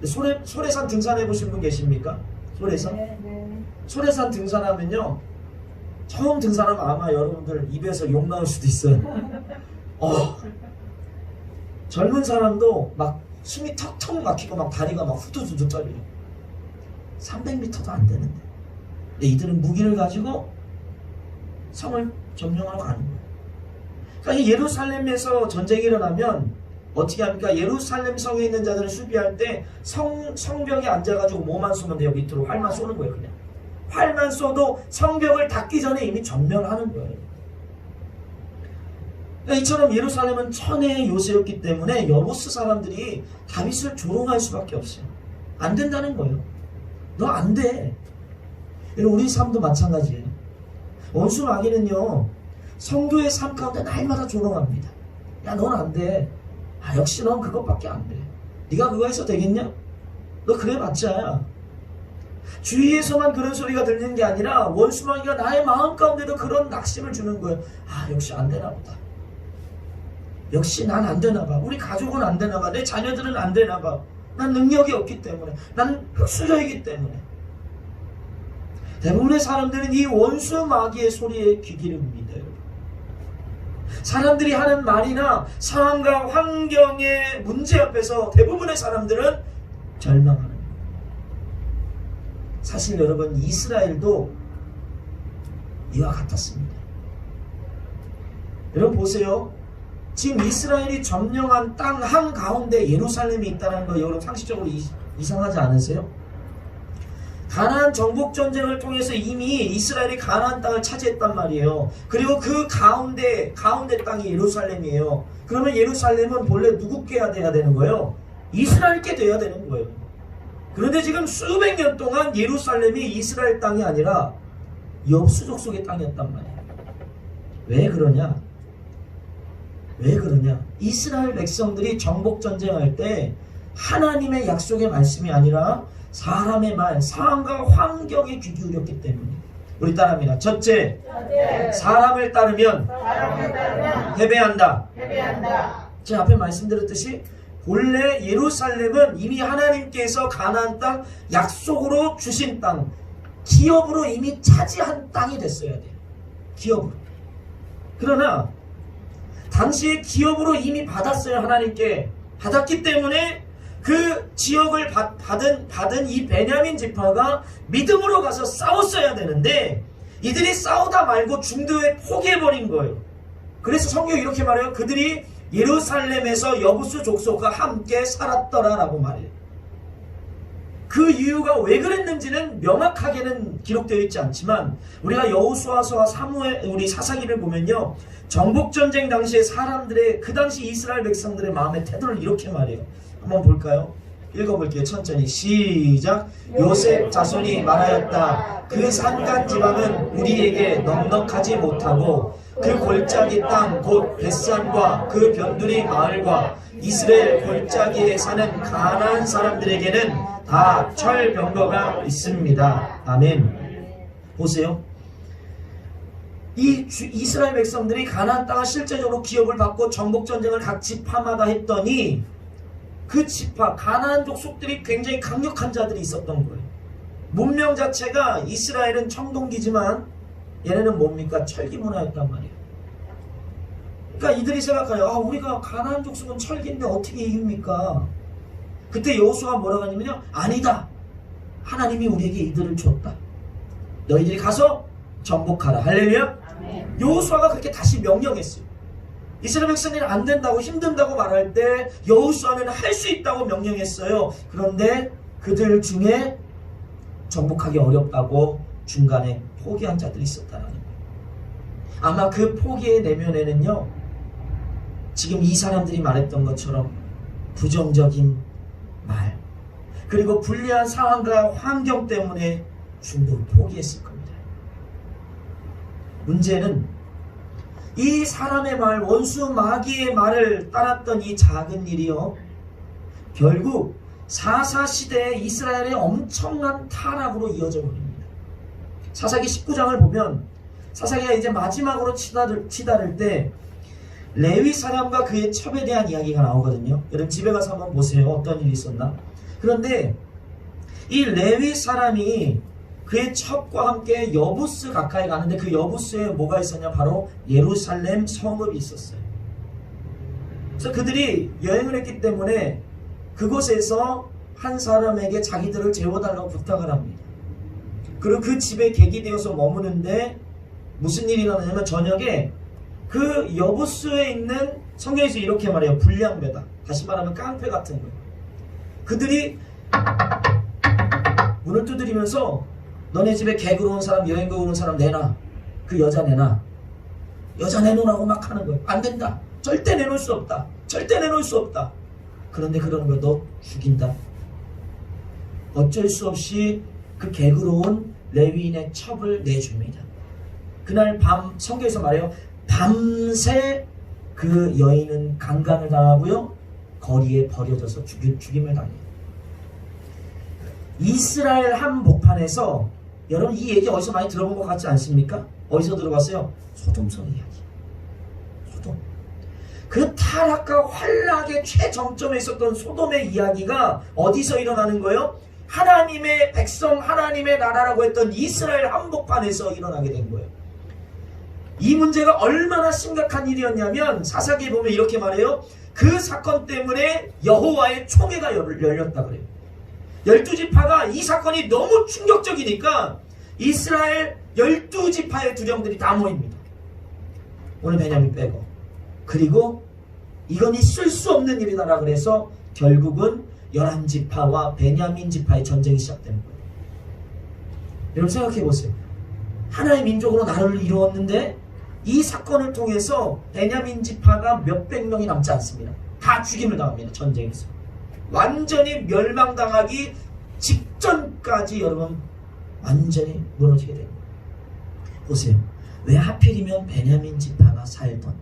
소래산 등산해 보신 분 계십니까? 소래산? 네. 소래산 등산하면요, 처음 등산하면 아마 여러분들 입에서 욕 나올 수도 있어요. 젊은 사람도 막 숨이 턱턱 막히고 막 다리가 막 후두두두 떨려요. 300m도 안 되는데. 근데 이들은 무기를 가지고 성을 점령하러 가는 거예요. 그러니까 이 예루살렘에서 전쟁이 일어나면 어떻게 합니까? 예루살렘 성에 있는 자들을 수비할 때 성벽에 앉아가지고 뭐만 쏘면 돼요? 밑으로 활만 쏘는 거예요. 그냥 활만 쏘도 성벽을 닫기 전에 이미 전멸하는 거예요. 그러니까 이처럼 예루살렘은 천혜의 요새였기 때문에 여부스 사람들이 다윗을 조롱할 수밖에 없어요. 안 된다는 거예요. 너 안 돼. 우리 삶도 마찬가지예요. 원수 마귀는요, 성도의 삶 가운데 날마다 조롱합니다. 야, 넌 안 돼. 아, 역시 넌 그것밖에 안 돼. 네가 그거 해서 되겠냐? 너 그래봤자. 주위에서만 그런 소리가 들리는 게 아니라 원수 마귀가 나의 마음 가운데도 그런 낙심을 주는 거예요. 아, 역시 안 되나 보다. 역시 난 안 되나 봐. 우리 가족은 안 되나 봐. 내 자녀들은 안 되나 봐. 난 능력이 없기 때문에. 난 흑수저이기 때문에. 대부분의 사람들은 이 원수 마귀의 소리에 귀 기릅니다. 사람들이 하는 말이나 상황과 환경의 문제 앞에서 대부분의 사람들은 절망하는 거예요. 사실 여러분, 이스라엘도 이와 같았습니다. 여러분 보세요. 지금 이스라엘이 점령한 땅 한가운데 예루살렘이 있다는 거 여러분 상식적으로 이상하지 않으세요? 가나안 정복 전쟁을 통해서 이미 이스라엘이 가나안 땅을 차지했단 말이에요. 그리고 그 가운데 땅이 예루살렘이에요. 그러면 예루살렘은 본래 누구께 돼야 되는 거예요? 이스라엘께 돼야 되는 거예요. 그런데 지금 수백 년 동안 예루살렘이 이스라엘 땅이 아니라 여부수 족속의 땅이었단 말이에요. 왜 그러냐? 이스라엘 백성들이 정복 전쟁할 때 하나님의 약속의 말씀이 아니라 사람의 말, 상황과 환경에 귀 기울였기 때문에. 우리 따라합니다. 첫째, 사람을 따르면 패배한다. 제 앞에 말씀드렸듯이 본래 예루살렘은 이미 하나님께서 가나안 땅, 약속으로 주신 땅, 기업으로 이미 차지한 땅이 됐어야 돼요. 기업으로. 그러나 당시에 기업으로 이미 받았어요. 하나님께 받았기 때문에 그 지역을 받은 이 베냐민 지파가 믿음으로 가서 싸웠어야 되는데 이들이 싸우다 말고 중도에 포기해버린 거예요. 그래서 성경이 이렇게 말해요. 그들이 예루살렘에서 여부수 족속과 함께 살았더라 라고 말해요. 그 이유가 왜 그랬는지는 명확하게는 기록되어 있지 않지만 우리가 여호수아서와 사무엘, 우리 사사기를 보면요, 정복전쟁 당시에 사람들의, 그 당시 이스라엘 백성들의 마음의 태도를 이렇게 말해요. 한번 볼까요? 읽어볼게요. 천천히 시작. 요셉 자손이 말하였다. 그 산간 지방은 우리에게 넉넉하지 못하고 그 골짜기 땅 곧 벳산과 그 변두리 마을과 이스라엘 골짜기에 사는 가나안 사람들에게는 다 철병거가 있습니다. 아멘. 보세요. 이 이스라엘 백성들이 가나안 땅을 실제적으로 기업을 받고 정복전쟁을 각 지파마다 했더니 그 지파, 가나안 족속들이 굉장히 강력한 자들이 있었던 거예요. 문명 자체가 이스라엘은 청동기지만 얘네는 뭡니까? 철기 문화였단 말이에요. 그러니까 이들이 생각해요. 아, 우리가 가나안 족속은 철기인데 어떻게 이깁니까? 그때 여호수아가 뭐라고 하냐면요, 아니다. 하나님이 우리에게 이들을 줬다. 너희들이 가서 정복하라. 할렐루야. 여호수아가 그렇게 다시 명령했어요. 이스라엘 백성이 안 된다고 힘든다고 말할 때 여호수아는 할 수 있다고 명령했어요. 그런데 그들 중에 정복하기 어렵다고 중간에 포기한 자들이 있었다는 거예요. 아마 그 포기의 내면에는요, 지금 이 사람들이 말했던 것처럼 부정적인 말, 그리고 불리한 상황과 환경 때문에 중도를 포기했을 겁니다. 문제는 이 사람의 말, 원수 마귀의 말을 따랐던 이 작은 일이요, 결국 사사시대의 이스라엘의 엄청난 타락으로 이어져 버립니다. 사사기 19장을 보면 사사기가 이제 마지막으로 치달을 때 레위 사람과 그의 첩에 대한 이야기가 나오거든요. 여러분 집에 가서 한번 보세요. 어떤 일이 있었나. 그런데 이 레위 사람이 그의 첩과 함께 여부스 가까이 가는데 그 여부스에 뭐가 있었냐, 바로 예루살렘 성읍이 있었어요. 그래서 그들이 여행을 했기 때문에 그곳에서 한 사람에게 자기들을 재워달라고 부탁을 합니다. 그리고 그 집에 객이 되어서 머무는데 무슨 일이 일어나냐면 저녁에 그 여부스에 있는, 성경에서 이렇게 말해요, 불량배다, 다시 말하면 깡패 같은 거예요. 그들이 문을 두드리면서 너네 집에 객으로 온 사람, 여행객으로 온 사람 내놔, 그 여자 내놔, 여자 내놓으라고 막 하는 거예요. 안 된다, 절대 내놓을 수 없다, 절대 내놓을 수 없다. 그런데 그러는 거예요. 너 죽인다. 어쩔 수 없이 그 객으로 온 레위인의 첩을 내줍니다. 그날 밤, 성경에서 말해요, 밤새 그 여인은 강간을 당하고요, 거리에 버려져서 죽임을 당해요. 이스라엘 한복판에서, 여러분 이 얘기 어디서 많이 들어본 것 같지 않습니까? 어디서 들어봤어요? 소돔성 이야기. 소돔. 그 타락과 환락의 최정점에 있었던 소돔의 이야기가 어디서 일어나는 거예요? 하나님의 백성, 하나님의 나라라고 했던 이스라엘 한복판에서 일어나게 된 거예요. 이 문제가 얼마나 심각한 일이었냐면 사사기에 보면 이렇게 말해요. 그 사건 때문에 여호와의 총회가 열렸다 그래요. 12지파가 이 사건이 너무 충격적이니까 이스라엘 12지파의 두령들이 다 모입니다. 오늘 베냐민 빼고. 그리고 이건 있을 수 없는 일이다라 그래서 결국은 11지파와 베냐민 지파의 전쟁이 시작되는 거예요. 여러분 생각해 보세요. 하나의 민족으로 나라를 이루었는데 이 사건을 통해서 베냐민 지파가 몇백 명이 남지 않습니다. 다 죽임을 당합니다. 전쟁에서. 완전히 멸망당하기 직전까지 여러분 완전히 무너지게 됩니다. 보세요. 왜 하필이면 베냐민 지파가 살던,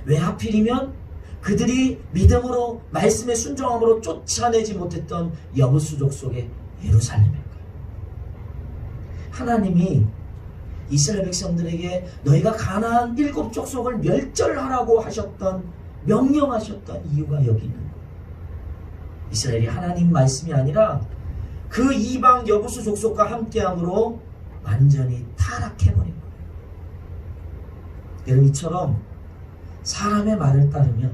왜 하필이면 그들이 믿음으로 말씀의 순종함으로 쫓아내지 못했던 여부수 족속의 예루살렘일까요? 하나님이 이스라엘 백성들에게 너희가 가나안 7 족속을 멸절하라고 하셨던, 명령하셨던 이유가 여기 있는 거예요. 이스라엘이 하나님 말씀이 아니라 그 이방 여부수 족속과 함께함으로 완전히 타락해버린 거예요. 여러분 이처럼 사람의 말을 따르면,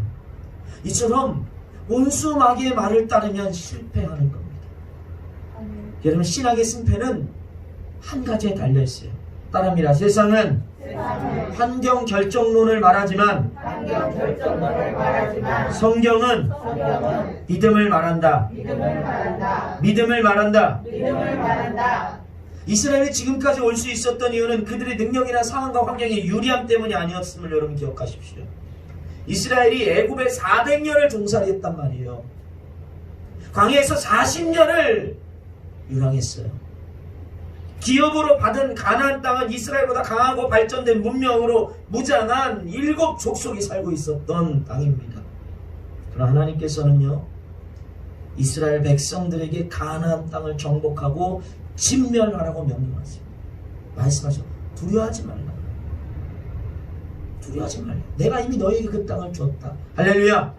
이처럼 원수 마귀의 말을 따르면 실패하는 겁니다. 여러분 신학의 승패는 한 가지에 달려있어요. 따라합니다. 세상은 환경 결정론을 말하지만 성경은 믿음을 말한다. 믿음을 말한다. 이스라엘이 지금까지 올 수 있었던 이유는 그들의 능력이나 상황과 환경의 유리함 때문이 아니었음을 여러분 기억하십시오. 이스라엘이 애굽에 400년을 종살이 했단 말이에요. 광야에서 40년을 유랑했어요. 기업으로 받은 가나안 땅은 이스라엘보다 강하고 발전된 문명으로 무장한 7 족속이 살고 있었던 땅입니다. 그러나 하나님께서는요, 이스라엘 백성들에게 가나안 땅을 정복하고 진멸하라고 명령하세요. 말씀하셔. 두려워하지 말라. 두려워하지 말라. 내가 이미 너희에게 그 땅을 줬다. 할렐루야.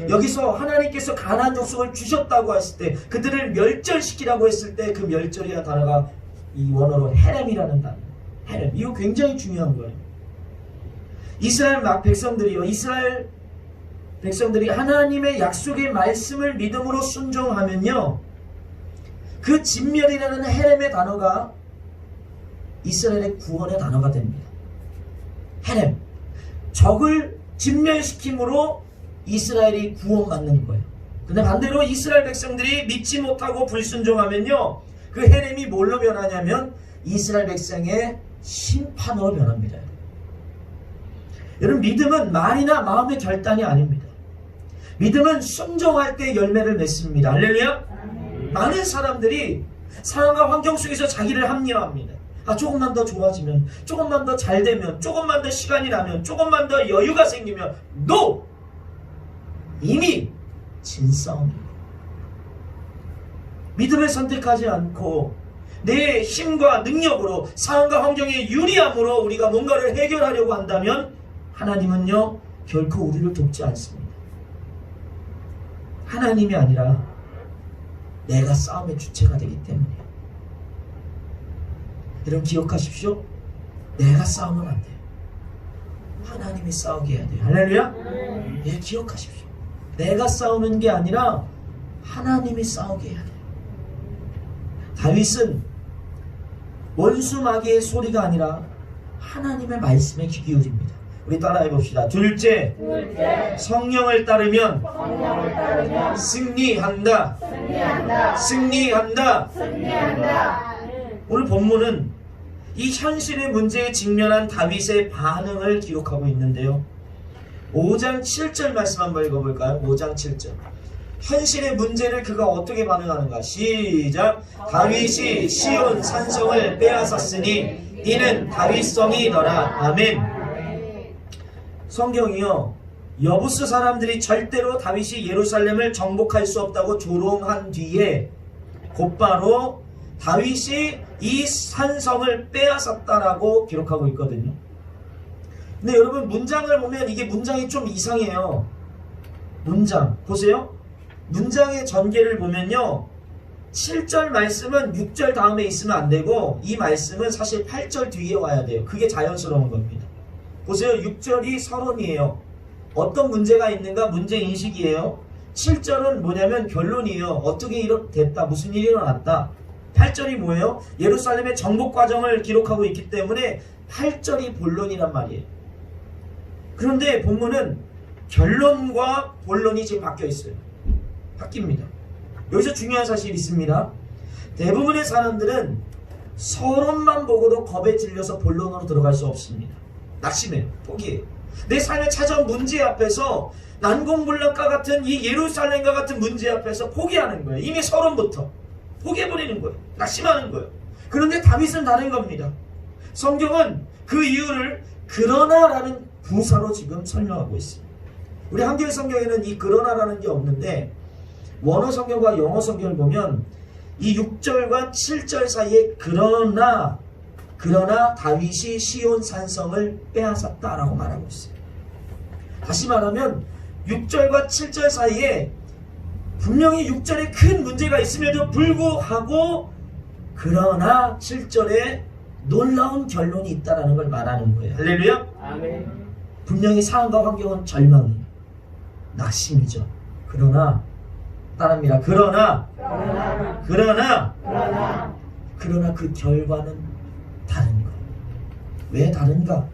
여기서 하나님께서 가나안 족속을 주셨다고 했을 때, 그들을 멸절시키라고 했을 때 그 멸절이라는 단어가 이 원어로 헤렘이라는 단어. 헤렘. 이거 굉장히 중요한 거예요. 이스라엘 백성들이 하나님의 약속의 말씀을 믿음으로 순종하면요, 그 진멸이라는 헤렘의 단어가 이스라엘의 구원의 단어가 됩니다. 헤렘. 적을 진멸시킴으로 이스라엘이 구원받는 거예요. 근데 반대로 이스라엘 백성들이 믿지 못하고 불순종하면요, 그 헤렘이 뭘로 변하냐면 이스라엘 백성의 심판으로 변합니다. 여러분, 믿음은 말이나 마음의 결단이 아닙니다. 믿음은 순종할 때 열매를 맺습니다. 할렐루야. 많은 사람들이 상황과 환경 속에서 자기를 합리화합니다. 조금만 더 좋아지면, 조금만 더 잘 되면, 조금만 더 시간이 나면, 조금만 더 여유가 생기면. NO! 이미 진 싸움입니다. 믿음을 선택하지 않고 내 힘과 능력으로, 상황과 환경의 유리함으로 우리가 뭔가를 해결하려고 한다면 하나님은요, 결코 우리를 돕지 않습니다. 하나님이 아니라 내가 싸움의 주체가 되기 때문이에요. 여러분, 기억하십시오. 내가 싸우면 안 돼요. 하나님이 싸우게 해야 돼요. 할렐루야. 예, 기억하십시오. 내가 싸우는 게 아니라 하나님이 싸우게 해야 돼요. 다윗은 원수 마귀의 소리가 아니라 하나님의 말씀에 귀 기울입니다. 우리 따라해 봅시다. 둘째, 성령을 따르면 승리한다. 승리한다. 오늘 본문은 이 현실의 문제에 직면한 다윗의 반응을 기록하고 있는데요. 5장 7절 말씀 한번 읽어볼까요? 5장 7절. 현실의 문제를 그가 어떻게 반응하는가? 시작. 다윗이 시온 산성을 빼앗았으니 이는 다윗성이더라. 아멘. 성경이요, 여부스 사람들이 절대로 다윗이 예루살렘을 정복할 수 없다고 조롱한 뒤에 곧바로 다윗이 이 산성을 빼앗았다라고 기록하고 있거든요. 근데 여러분, 문장을 보면 이게 문장이 좀 이상해요. 문장 보세요. 문장의 전개를 보면요, 7절 말씀은 6절 다음에 있으면 안 되고 이 말씀은 사실 8절 뒤에 와야 돼요. 그게 자연스러운 겁니다. 보세요. 6절이 서론이에요. 어떤 문제가 있는가 문제인식이에요. 7절은 뭐냐면 결론이에요. 어떻게 됐다, 무슨 일이 일어났다. 8절이 뭐예요? 예루살렘의 정복 과정을 기록하고 있기 때문에 8절이 본론이란 말이에요. 그런데 본문은 결론과 본론이 지금 바뀌어 있어요. 바뀝니다. 여기서 중요한 사실이 있습니다. 대부분의 사람들은 서론만 보고도 겁에 질려서 본론으로 들어갈 수 없습니다. 낙심해요. 포기해요. 내 삶에 찾아온 문제 앞에서, 난공불락과 같은 이 예루살렘과 같은 문제 앞에서 포기하는 거예요. 이미 서론부터 포기해버리는 거예요. 낙심하는 거예요. 그런데 다윗은 다른 겁니다. 성경은 그 이유를 그러나라는 부사로 지금 설명하고 있습니다. 우리 한겨레 성경에는 이 그러나라는 게 없는데 원어 성경과 영어 성경을 보면 이 6절과 7절 사이에 그러나 다윗이 시온 산성을 빼앗았다라고 말하고 있어요. 다시 말하면 6절과 7절 사이에 분명히 6절에 큰 문제가 있음에도 불구하고 그러나 7절에 놀라운 결론이 있다는 걸 말하는 거예요. 할렐루야. 아멘. 분명히 상황과 환경은 절망이에요. 낙심이죠. 그러나 따라합니다. 그러나 그 결과는 다른 거. 왜 다른가?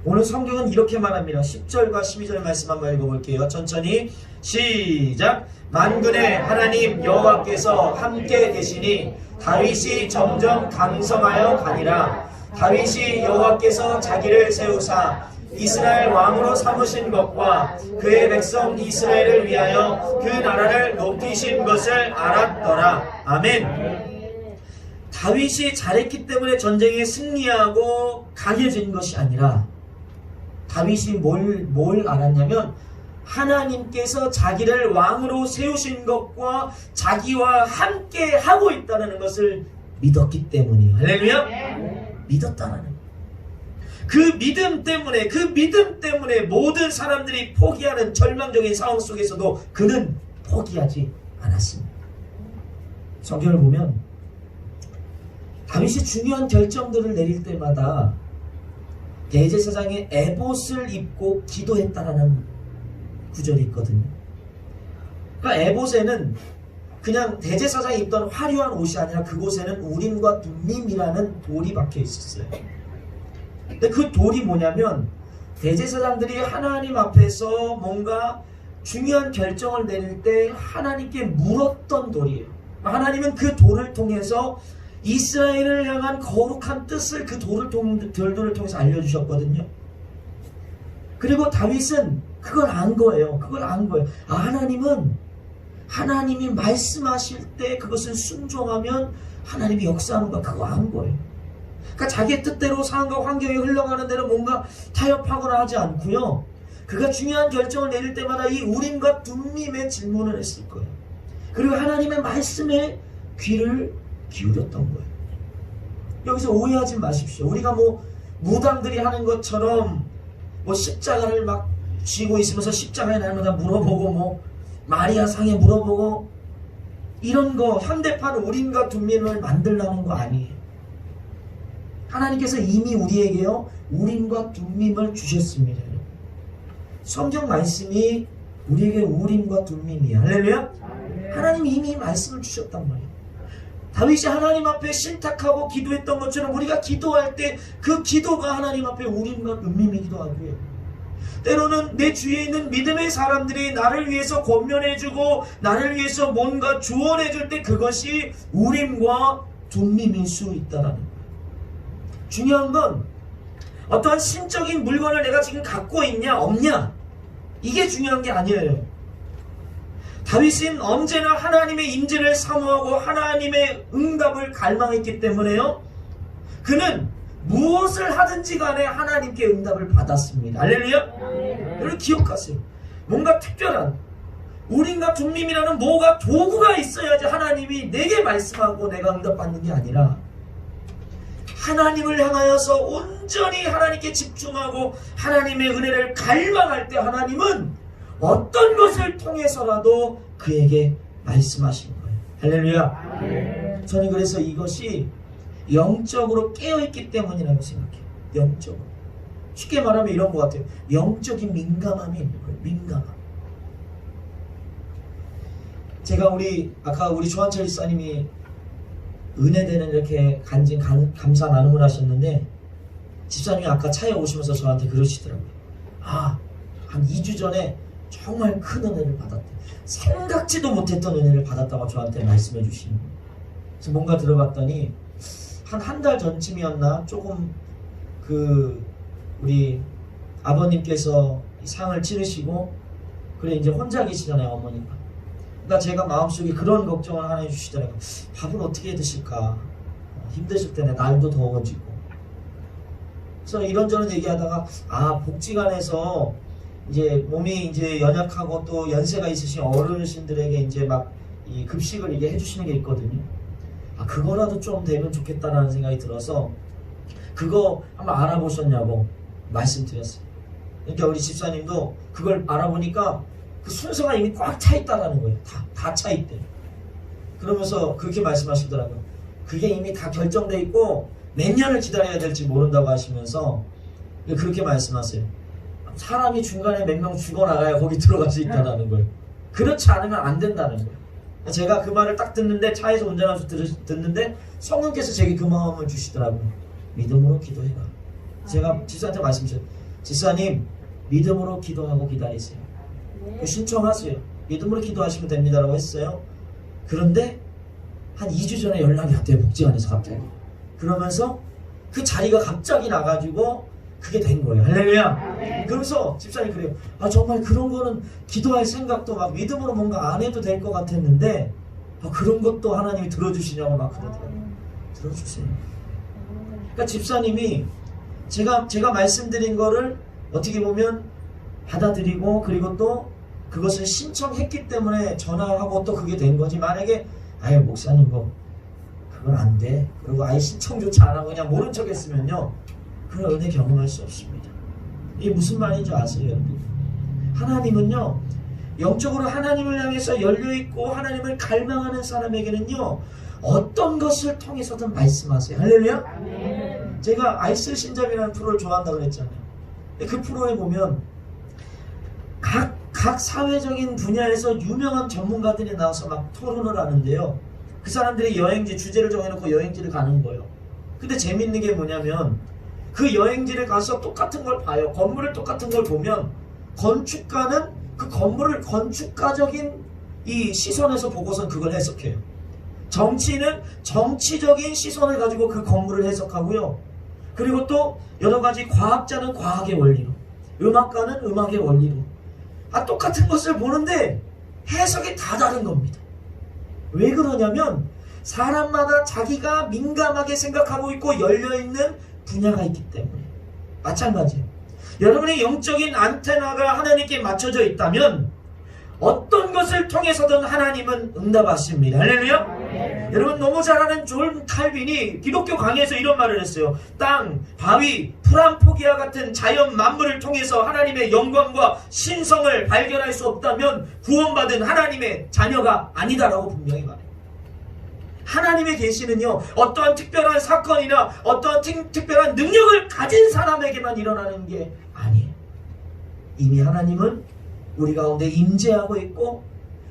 오늘 성경은 이렇게 말합니다. 10절과 12절 말씀 한번 읽어볼게요. 천천히 시작. 만군의 하나님 여호와께서 함께 계시니 다윗이 점점 강성하여 가니라. 다윗이 여호와께서 자기를 세우사 이스라엘 왕으로 삼으신 것과 그의 백성 이스라엘을 위하여 그 나라를 높이신 것을 알았더라. 아멘. 다윗이 잘했기 때문에 전쟁에 승리하고 강해진 것이 아니라 다윗이 뭘 알았냐면 하나님께서 자기를 왕으로 세우신 것과 자기와 함께 하고 있다는 것을 믿었기 때문이에요. 할렐루야. 믿었다는 거예요. 그 믿음 때문에 모든 사람들이 포기하는 절망적인 상황 속에서도 그는 포기하지 않았습니다. 성경을 보면 다윗이 중요한 결정들을 내릴 때마다 대제사장의 에봇을 입고 기도했다라는 구절이 있거든요. 그러니까 에봇에는 그냥 대제사장이 입던 화려한 옷이 아니라 그곳에는 우림과 둠밈이라는 돌이 박혀 있었어요. 근데 그 돌이 뭐냐면 대제사장들이 하나님 앞에서 뭔가 중요한 결정을 내릴 때 하나님께 물었던 돌이에요. 하나님은 그 돌을 통해서 이스라엘을 향한 거룩한 뜻을 그 돌을 통해서 알려주셨거든요. 그리고 다윗은 그걸 안 거예요. 하나님이 말씀하실 때 그것을 순종하면 하나님이 역사하는 거 그거 안 거예요. 그러니까 자기의 뜻대로 상황과 환경이 흘러가는 대로 뭔가 타협하거나 하지 않고요. 그가 중요한 결정을 내릴 때마다 이 우림과 둠밈의 질문을 했을 거예요. 그리고 하나님의 말씀에 귀를 기울였던 거예요. 여기서 오해하지 마십시오. 우리가 무당들이 하는 것처럼 십자가를 막 쥐고 있으면서 십자가에 날마다 물어보고 마리아 상에 물어보고 이런 거 현대판 우림과 둠밈을 만들라는 거 아니에요. 하나님께서 이미 우리에게요 우림과 둠밈을 주셨습니다. 성경 말씀이 우리에게 우림과 둠밈이에요. 할렐루야. 하나님이 이미 말씀을 주셨단 말이에요. 다윗이 하나님 앞에 신탁하고 기도했던 것처럼 우리가 기도할 때 그 기도가 하나님 앞에 우림과 둠밈이기도 하고요. 때로는 내 주위에 있는 믿음의 사람들이 나를 위해서 권면해주고 나를 위해서 뭔가 조언해줄 때 그것이 우림과 둠밈일 수 있다라는 거예요. 중요한 건 어떠한 신적인 물건을 내가 지금 갖고 있냐 없냐 이게 중요한 게 아니에요. 다윗은 언제나 하나님의 임재를 사모하고 하나님의 응답을 갈망했기 때문에요. 그는 무엇을 하든지 간에 하나님께 응답을 받았습니다. 할렐루야. 여러분 기억하세요. 뭔가 특별한 우림과 둠밈이라는 뭐가 도구가 있어야지 하나님이 내게 말씀하고 내가 응답받는 게 아니라 하나님을 향하여서 온전히 하나님께 집중하고 하나님의 은혜를 갈망할 때 하나님은 어떤 것을 통해서라도 그에게 말씀하신 거예요. 할렐루야. 저는 그래서 이것이 영적으로 깨어있기 때문이라고 생각해요. 영적으로. 쉽게 말하면 이런 것 같아요. 영적인 민감함이 있는 거예요. 민감함. 제가 아까 우리 조한철 집사님이 은혜되는 이렇게 간증 감사 나눔을 하셨는데 집사님이 아까 차에 오시면서 저한테 그러시더라고요. 한 2주 전에 정말 큰 은혜를 받았대. 생각지도 못했던 은혜를 받았다고 저한테 말씀해 주시는 거예요. 그래서 뭔가 들어봤더니 한 달 전쯤이었나 조금 우리 아버님께서 상을 치르시고 그래 이제 혼자 계시잖아요 어머니가. 그러니까 제가 마음속에 그런 걱정을 하나 해주시더라고요. 밥을 어떻게 드실까? 힘드실 때는 날도 더워지고. 그래서 이런저런 얘기하다가 복지관에서 이제 몸이 이제 연약하고 또 연세가 있으신 어르신들에게 이제 막 이 급식을 이게 해주시는 게 있거든요. 그거라도 좀 되면 좋겠다라는 생각이 들어서 그거 한번 알아보셨냐고 말씀드렸어요. 그러니까 우리 집사님도 그걸 알아보니까 그 순서가 이미 꽉 차 있다라는 거예요. 다 차 있대. 그러면서 그렇게 말씀하시더라고요. 그게 이미 다 결정돼 있고 몇 년을 기다려야 될지 모른다고 하시면서 그렇게 말씀하세요. 사람이 중간에 몇 명 죽어나가야 거기 들어갈 수 있다는 거예요. 그렇지 않으면 안 된다는 거예요. 제가 그 말을 딱 듣는데 차에서 운전하면서 듣는데 성령께서 제게 그 마음을 주시더라고요. 믿음으로 기도해라. 제가 집사한테 말씀드렸어요. 집사님 믿음으로 기도하고 기다리세요. 신청하세요. 믿음으로 기도하시면 됩니다라고 했어요. 그런데 한 2주 전에 연락이 왔대요. 복지관에서 갑자기. 그러면서 그 자리가 갑자기 나가지고 그게 된 거예요. 할렐루야. 그러면서 집사님 그래요. 정말 그런 거는 기도할 생각도 막 믿음으로 뭔가 안 해도 될 것 같았는데 그런 것도 하나님이 들어주시냐고 막 그러더라고요. 들어주세요. 그러니까 집사님이 제가 말씀드린 거를 어떻게 보면 받아들이고 그리고 또 그것을 신청했기 때문에 전화하고 또 그게 된 거지. 만약에 목사님 그건 안 돼. 그리고 아예 신청조차 안 하고 그냥 모른 척 했으면요. 그런 은혜 경험할 수 없습니다. 이게 무슨 말인지 아세요, 여러분? 하나님은요, 영적으로 하나님을 향해서 열려있고 하나님을 갈망하는 사람에게는요, 어떤 것을 통해서든 말씀하세요. 할렐루야? 제가 아이스 신잡이라는 프로를 좋아한다고 그랬잖아요. 근데 그 프로에 보면 각 사회적인 분야에서 유명한 전문가들이 나와서 막 토론을 하는데요. 그 사람들이 여행지, 주제를 정해놓고 여행지를 가는 거예요. 근데 재밌는 게 뭐냐면 그 여행지를 가서 똑같은 걸 봐요. 건물을 똑같은 걸 보면 건축가는 그 건물을 건축가적인 이 시선에서 보고선 그걸 해석해요. 정치인은 정치적인 시선을 가지고 그 건물을 해석하고요. 그리고 또 여러 가지 과학자는 과학의 원리로, 음악가는 음악의 원리로 똑같은 것을 보는데 해석이 다 다른 겁니다. 왜 그러냐면 사람마다 자기가 민감하게 생각하고 있고 열려있는 분야가 있기 때문에. 마찬가지예요. 여러분의 영적인 안테나가 하나님께 맞춰져 있다면 어떤 것을 통해서든 하나님은 응답하십니다. 할렐루야. 여러분 너무 잘 아는 존 칼빈이 기독교 강의에서 이런 말을 했어요. 땅, 바위, 풀 한 포기와 같은 자연 만물을 통해서 하나님의 영광과 신성을 발견할 수 없다면 구원받은 하나님의 자녀가 아니다라고 분명히 말해요. 하나님의 계시는요, 어떠한 특별한 사건이나 어떠한 특별한 능력을 가진 사람에게만 일어나는 게 아니에요. 이미 하나님은 우리 가운데 임재하고 있고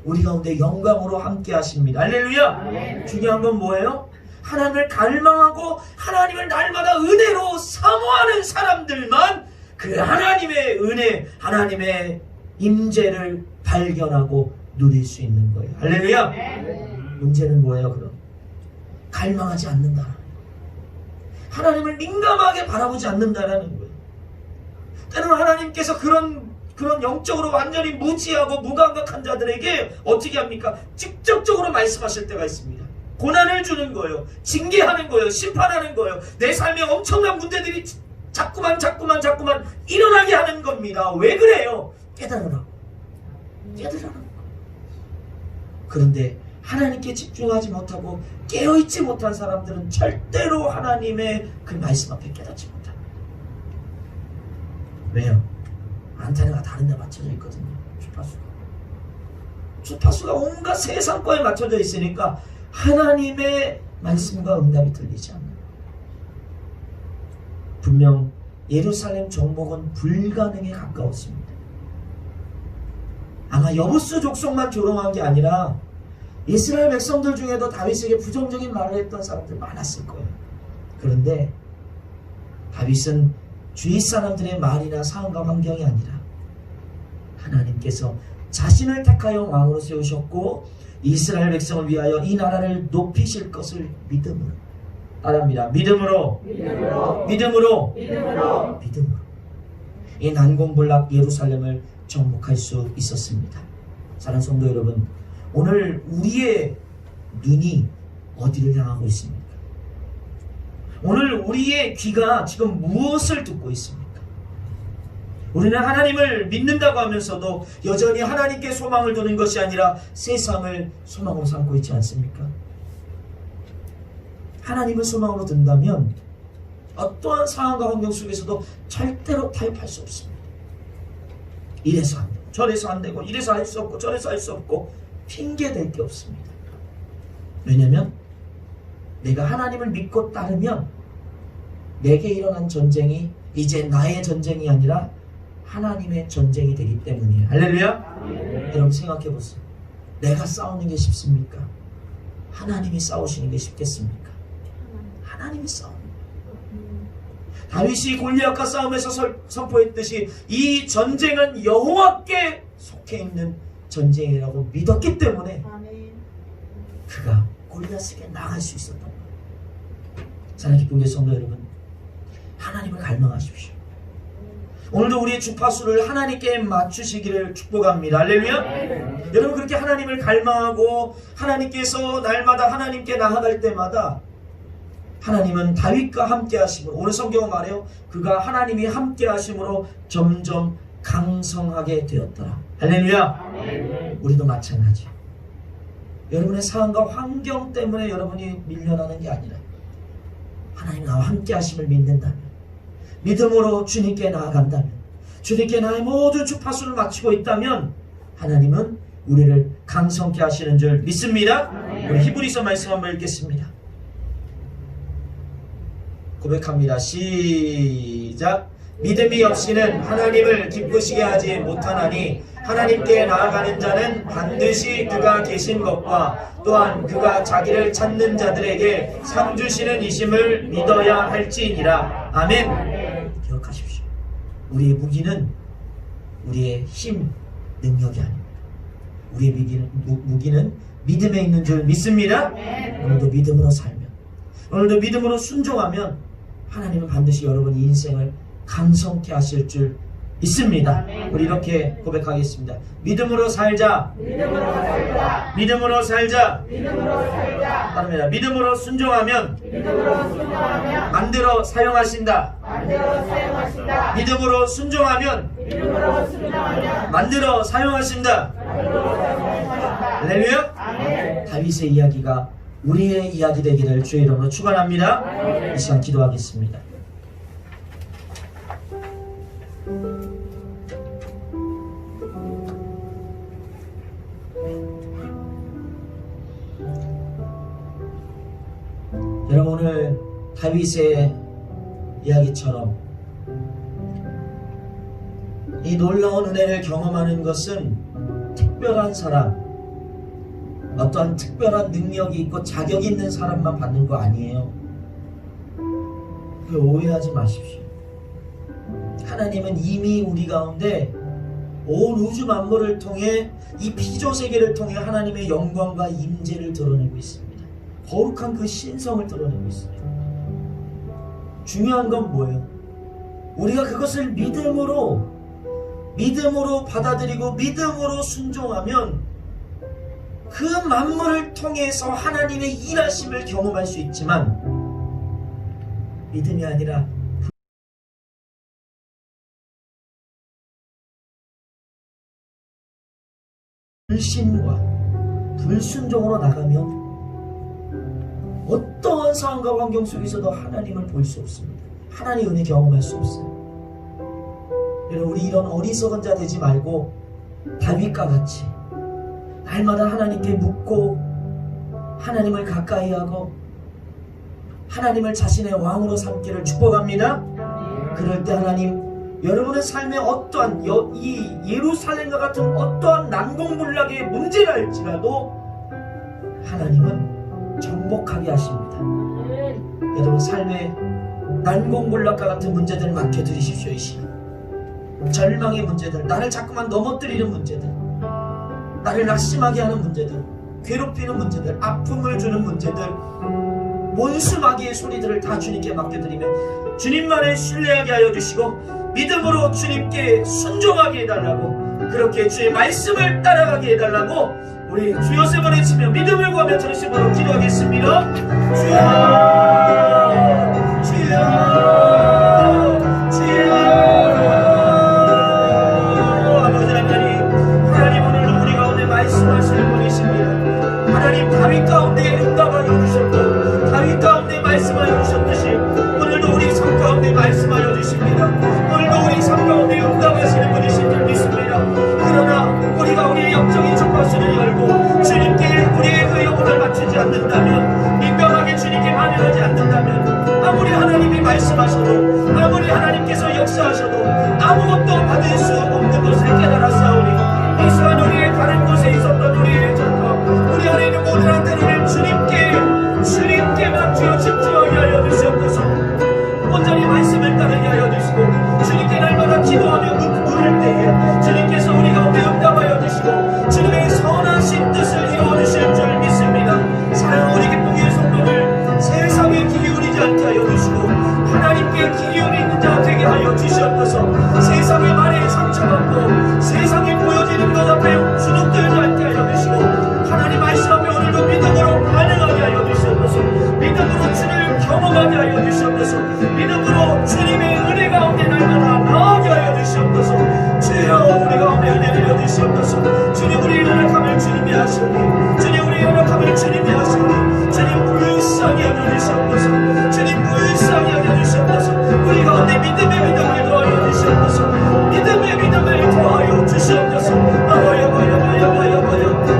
우리 가운데 영광으로 함께 하십니다. 할렐루야. 중요한 건 뭐예요? 하나님을 갈망하고 하나님을 날마다 은혜로 사모하는 사람들만 그 하나님의 은혜, 하나님의 임재를 발견하고 누릴 수 있는 거예요. 할렐루야. 문제는 뭐예요 그럼? 갈망하지 않는다. 하나님을 민감하게 바라보지 않는다라는 거예요. 때로는 하나님께서 그런 영적으로 완전히 무지하고 무감각한 자들에게 어떻게 합니까? 직접적으로 말씀하실 때가 있습니다. 고난을 주는 거예요. 징계하는 거예요. 심판하는 거예요. 내 삶에 엄청난 문제들이 자꾸만 일어나게 하는 겁니다. 왜 그래요? 깨달으라고. 그런데 하나님께 집중하지 못하고 깨어있지 못한 사람들은 절대로 하나님의 그 말씀 앞에 깨닫지 못합니다. 왜요? 안테나가 다른 데 맞춰져 있거든요. 주파수가 온갖 세상 거에 맞춰져 있으니까 하나님의 말씀과 응답이 들리지 않아요. 분명 예루살렘 정복은 불가능에 가까웠습니다. 아마 여부스 족속만 조롱한 게 아니라 이스라엘 백성들 중에도 다윗에게 부정적인 말을 했던 사람들 많았을 거예요. 그런데 다윗은 주위 사람들의 말이나 상황과 환경이 아니라 하나님께서 자신을 택하여 왕으로 세우셨고 이스라엘 백성을 위하여 이 나라를 높이실 것을 믿음으로, 따라합니다. 믿음으로 이 난공불락 예루살렘을 정복할 수 있었습니다. 사랑하는 성도 여러분, 오늘 우리의 눈이 어디를 향하고 있습니까? 오늘 우리의 귀가 지금 무엇을 듣고 있습니까? 우리는 하나님을 믿는다고 하면서도 여전히 하나님께 소망을 두는 것이 아니라 세상을 소망으로 삼고 있지 않습니까? 하나님을 소망으로 둔다면 어떠한 상황과 환경 속에서도 절대로 타협할 수 없습니다. 이래서 안 되고 저래서 안 되고 이래서 할 수 없고 저래서 할 수 없고 핑계 댈 게 없습니다. 왜냐하면 내가 하나님을 믿고 따르면 내게 일어난 전쟁이 이제 나의 전쟁이 아니라 하나님의 전쟁이 되기 때문이에요. 할렐루야. 여러분 생각해 보세요. 내가 싸우는 게 쉽습니까? 하나님이 싸우시는 게 쉽겠습니까? 하나님이 싸우는 거예요. 다윗이 골리앗과 싸움에서 선포했듯이 이 전쟁은 여호와께 속해 있는 전쟁이라고 믿었기 때문에 그가 골리앗에게 나갈 수 있었던 거예요. 사랑하는 기쁜 교회 성도 여러분, 하나님을 갈망하십시오. 오늘도 우리의 주파수를 하나님께 맞추시기를 축복합니다. 할렐루야. 여러분 그렇게 하나님을 갈망하고 하나님께서 날마다 하나님께 나아갈 때마다 하나님은 다윗과 함께 하심으로, 오늘 성경은 말해요, 그가 하나님이 함께 하심으로 점점 강성하게 되었더라. 할렐루야. 우리도 마찬가지. 여러분의 상황과 환경 때문에 여러분이 밀려나는 게 아니라 하나님 나와 함께 하심을 믿는다면, 믿음으로 주님께 나아간다면, 주님께 나의 모든 주파수를 맞추고 있다면 하나님은 우리를 강성케 하시는 줄 믿습니다. 우리 히브리서 말씀 한번 읽겠습니다. 고백합니다. 시작. 믿음이 없이는 하나님을 기쁘시게 하지 못하나니 하나님께 나아가는 자는 반드시 그가 계신 것과 또한 그가 자기를 찾는 자들에게 상 주시는 이심을 믿어야 할지니라. 아멘. 우리의 무기는 우리의 힘, 능력이 아닙니다. 우리의 무기는 믿음에 있는 줄 믿습니다. 오늘도 믿음으로 살면, 오늘도 믿음으로 순종하면 하나님은 반드시 여러분 인생을 감성케 하실 줄 있습니다. 우리 이렇게 고백하겠습니다. 믿음으로 살자. 믿음으로 살자. 믿음으로 살자. 믿음으로 살자. 따릅니다. 믿음으로 순종하면 믿음으로 순종하면 만들어 사용하신다. 만들어 사용하신다. 믿음으로 순종하면 믿음으로 순종하면 만들어 사용하신다. 만들어 사용하신다. 할렐루야. 아멘. 다윗의 이야기가 우리의 이야기 되기를 주의 이름으로 축원합니다. 이 시간 기도하겠습니다. 여러분, 오늘 다윗의 이야기처럼 이 놀라운 은혜를 경험하는 것은 특별한 사람, 어떠한 특별한 능력이 있고 자격이 있는 사람만 받는 거 아니에요. 그 오해하지 마십시오. 하나님은 이미 우리 가운데 온 우주 만물을 통해 이 피조 세계를 통해 하나님의 영광과 임재를 드러내고 있습니다. 거룩한 그 신성을 드러내고 있습니다. 중요한 건 뭐예요? 우리가 그것을 믿음으로 받아들이고 믿음으로 순종하면 그 만물을 통해서 하나님의 일하심을 경험할 수 있지만, 믿음이 아니라 불신과 불순종으로 나가면 어떠한 상황과 환경 속에서도 하나님을 볼 수 없습니다. 하나님의 은혜 경험할 수 없어요. 여러분, 우리 이런 어리석은 자 되지 말고 다윗과 같이 날마다 하나님께 묻고 하나님을 가까이 하고 하나님을 자신의 왕으로 삼기를 축복합니다. 그럴 때 하나님, 여러분의 삶에 어떠한 이 예루살렘과 같은 어떠한 난공불락의 문제가 할지라도 하나님은 정복하게 하십니다. 여러분 삶에 난공불락과 같은 문제들을 맡겨드리십시오. 이 시간 절망의 문제들, 나를 자꾸만 넘어뜨리는 문제들, 나를 낙심하게 하는 문제들, 괴롭히는 문제들, 아픔을 주는 문제들, 원수마귀의 소리들을 다 주님께 맡겨드리며 주님만을 신뢰하게 하여 주시고 믿음으로 주님께 순종하게 해달라고, 그렇게 주의 말씀을 따라가게 해달라고 우리 주여 세 번 외치며 믿음을 구하며 전심으로 기도하겠습니다. 주여, 주여, 주여. 아버지 하나님 오늘도 우리 가운데 말씀하시는 분이십니다. 하나님, 다윗 가운데 응답하여 주셨고 다윗 가운데 말씀하여 주셨듯이 오늘도 우리 삶 가운데 말씀하여 주십니다. 오늘도 우리 삶 가운데 응답하시는 분이신 줄 믿습니다. 그러나 우리가 우리의 영적인 주파수를 열고 주님께 우리의 그 영혼을 맞추지 않는다면, 민감하게 주님께 반응하지 않는다면, 아무리 하나님이 말씀하셔도, 아무리 하나님께서 역사하셔도 아무것도 받을 수 없는 것을 깨달았사오니 이 시간 우리의 다른 곳에 있었던 우리의 전과 우리 안에 있는 모든 한테를 주님께 맡겨 집중하게 하여 주시옵소서. 온전히 말씀을 따르게 하여 주시고 주님께 날마다 기도하며 물을 때에 주님께서 우리 가운데 응답하여 주시고 주님의 선하신 뜻을 이루어 주실 줄 믿습니다. 사랑하는 우리 기쁨의 성도들, 세상에 귀 기울이지 않게 하여 주시고 하나님께 귀 기울이는 자 되게 하여 주시옵소서. 세상의 말에 상처받고 세상에 보여지는 것 앞에 주눅들지 않게 하여 주시고 하나님 말씀 앞에 오늘도 믿음으로 반응하게 하여 주시옵소서. 믿음으로 주를 경험하게 하여 주시옵소서. 믿음으로 주님의 은혜 가운데 날마다 나아가게 하여 주시옵소서. 주여, 우리 가운데 은혜 내려 주시옵소서. 주님, 우리의 연약함을 주님이 하시니, 주님, 우리의 연약함을 주님이 하시니, 주님 불쌍히 하여 주시옵소서. 주님 불쌍히 하여 주시옵소서. 우리 가운데 믿음의 믿음을 더하여 주시옵소서. 믿음의 믿음을 더하여 주시옵소서. 아버여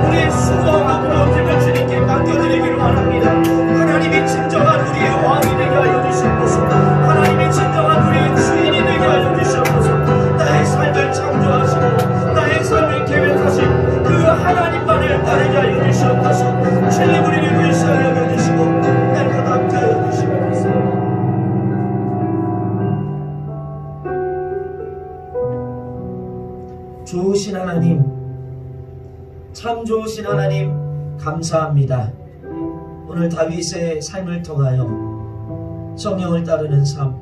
우리의 수고와 무너짐을 주님께 맡겨드리기를 원합니다. 하나님이 진정한 우리의 왕이 되게 하여 주시옵소서. 하나님이 진정한 우리의 주인이 되게 하여 주시옵소서. 나의 삶을 창조하시고 나의 삶을 계획하신 그 하나님만을 따르게 하여 주시옵소서. 주님, 우리를 불쌍히 여겨 주시고 날마다 함께 하여 주시고 좋으신 하나님, 참 좋으신 하나님 감사합니다. 오늘 다윗의 삶을 통하여 성령을 따르는 삶,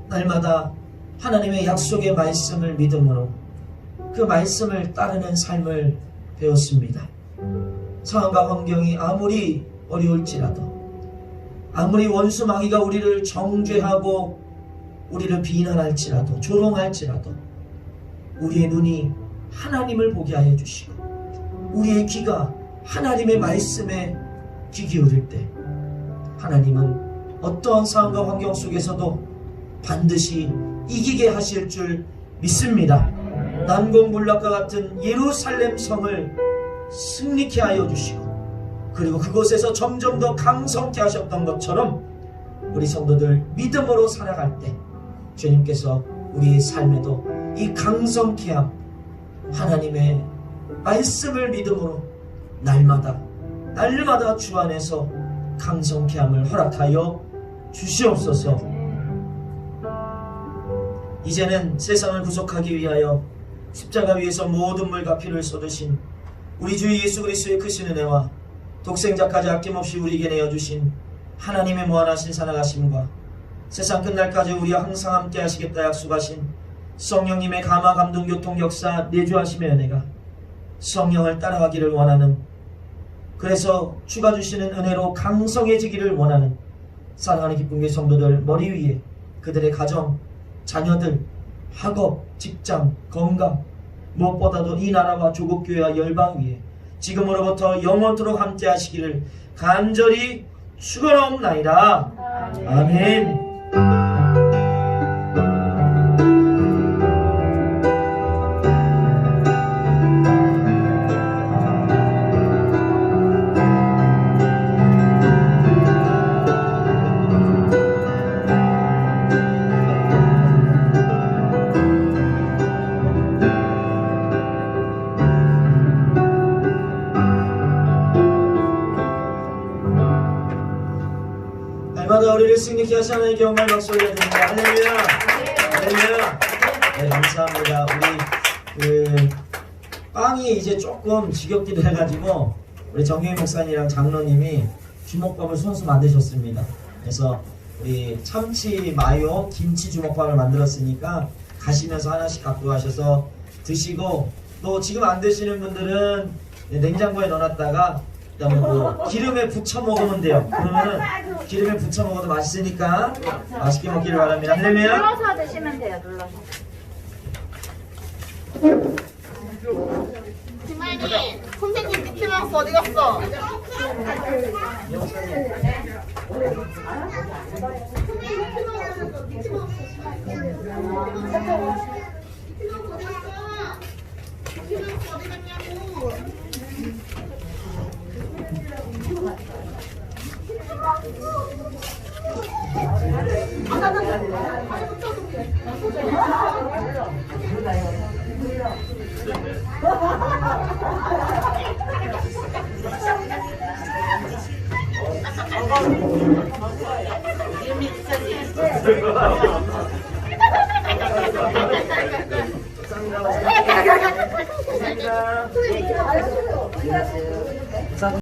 날마다 하나님의 약속의 말씀을 믿음으로 그 말씀을 따르는 삶을 배웠습니다. 상황과 환경이 아무리 어려울지라도, 아무리 원수 마귀가 우리를 정죄하고 우리를 비난할지라도, 조롱할지라도 우리의 눈이 하나님을 보게 하여 주시고 우리의 귀가 하나님의 말씀에 귀 기울일 때 하나님은 어떠한 상황과 환경 속에서도 반드시 이기게 하실 줄 믿습니다. 난공불락과 같은 예루살렘 성을 승리케 하여 주시고, 그리고 그곳에서 점점 더 강성케 하셨던 것처럼 우리 성도들 믿음으로 살아갈 때 주님께서 우리의 삶에도 이 강성케 함, 하나님의 말씀을 믿음으로 날마다 주 안에서 강성케 함을 허락하여 주시옵소서. 이제는 세상을 구속하기 위하여 십자가 위에서 모든 물과 피를 쏟으신 우리 주 예수 그리스도의 크신 은혜와 독생자까지 아낌없이 우리에게 내어주신 하나님의 무한하신 사랑하심과 세상 끝날까지 우리와 항상 함께 하시겠다 약속하신 성령님의 감화 감동 교통 역사 내주하심의 은혜가 성령을 따라가기를 원하는, 그래서 주가 주시는 은혜로 강성해지기를 원하는 사랑하는 기쁨의 성도들 머리 위에 그들의 가정, 자녀들, 학업, 직장, 건강, 무엇보다도 이 나라와 조국교회와 열방 위에 지금으로부터 영원토록 함께 하시기를 간절히 축원하옵나이다. 아멘. 날마다 우리를 승리케 하시는 하나님께 영광 박수 올려드립니다. 할렐루야. 할렐루야. 네, 감사합니다. 우리 빵이 이제 조금 지겹기도 해가지고 우리 정경희 목사님이랑 장로님이 주먹밥을 손수 만드셨습니다. 그래서 우리 참치 마요 김치 주먹밥을 만들었으니까 가시면서 하나씩 갖고 가셔서 드시고, 또 지금 안 드시는 분들은 냉장고에 넣어놨다가 그다음에 뭐 기름에 부쳐 먹으면 돼요. 그러면 기름에 부쳐 먹어도 맛있으니까 맛있게 먹기를 바랍니다. 할렐루야. 눌러서 드시면 돼요. 눌러서. 김아연이 선생님 미키마우스 어디 갔어? 감사합니다.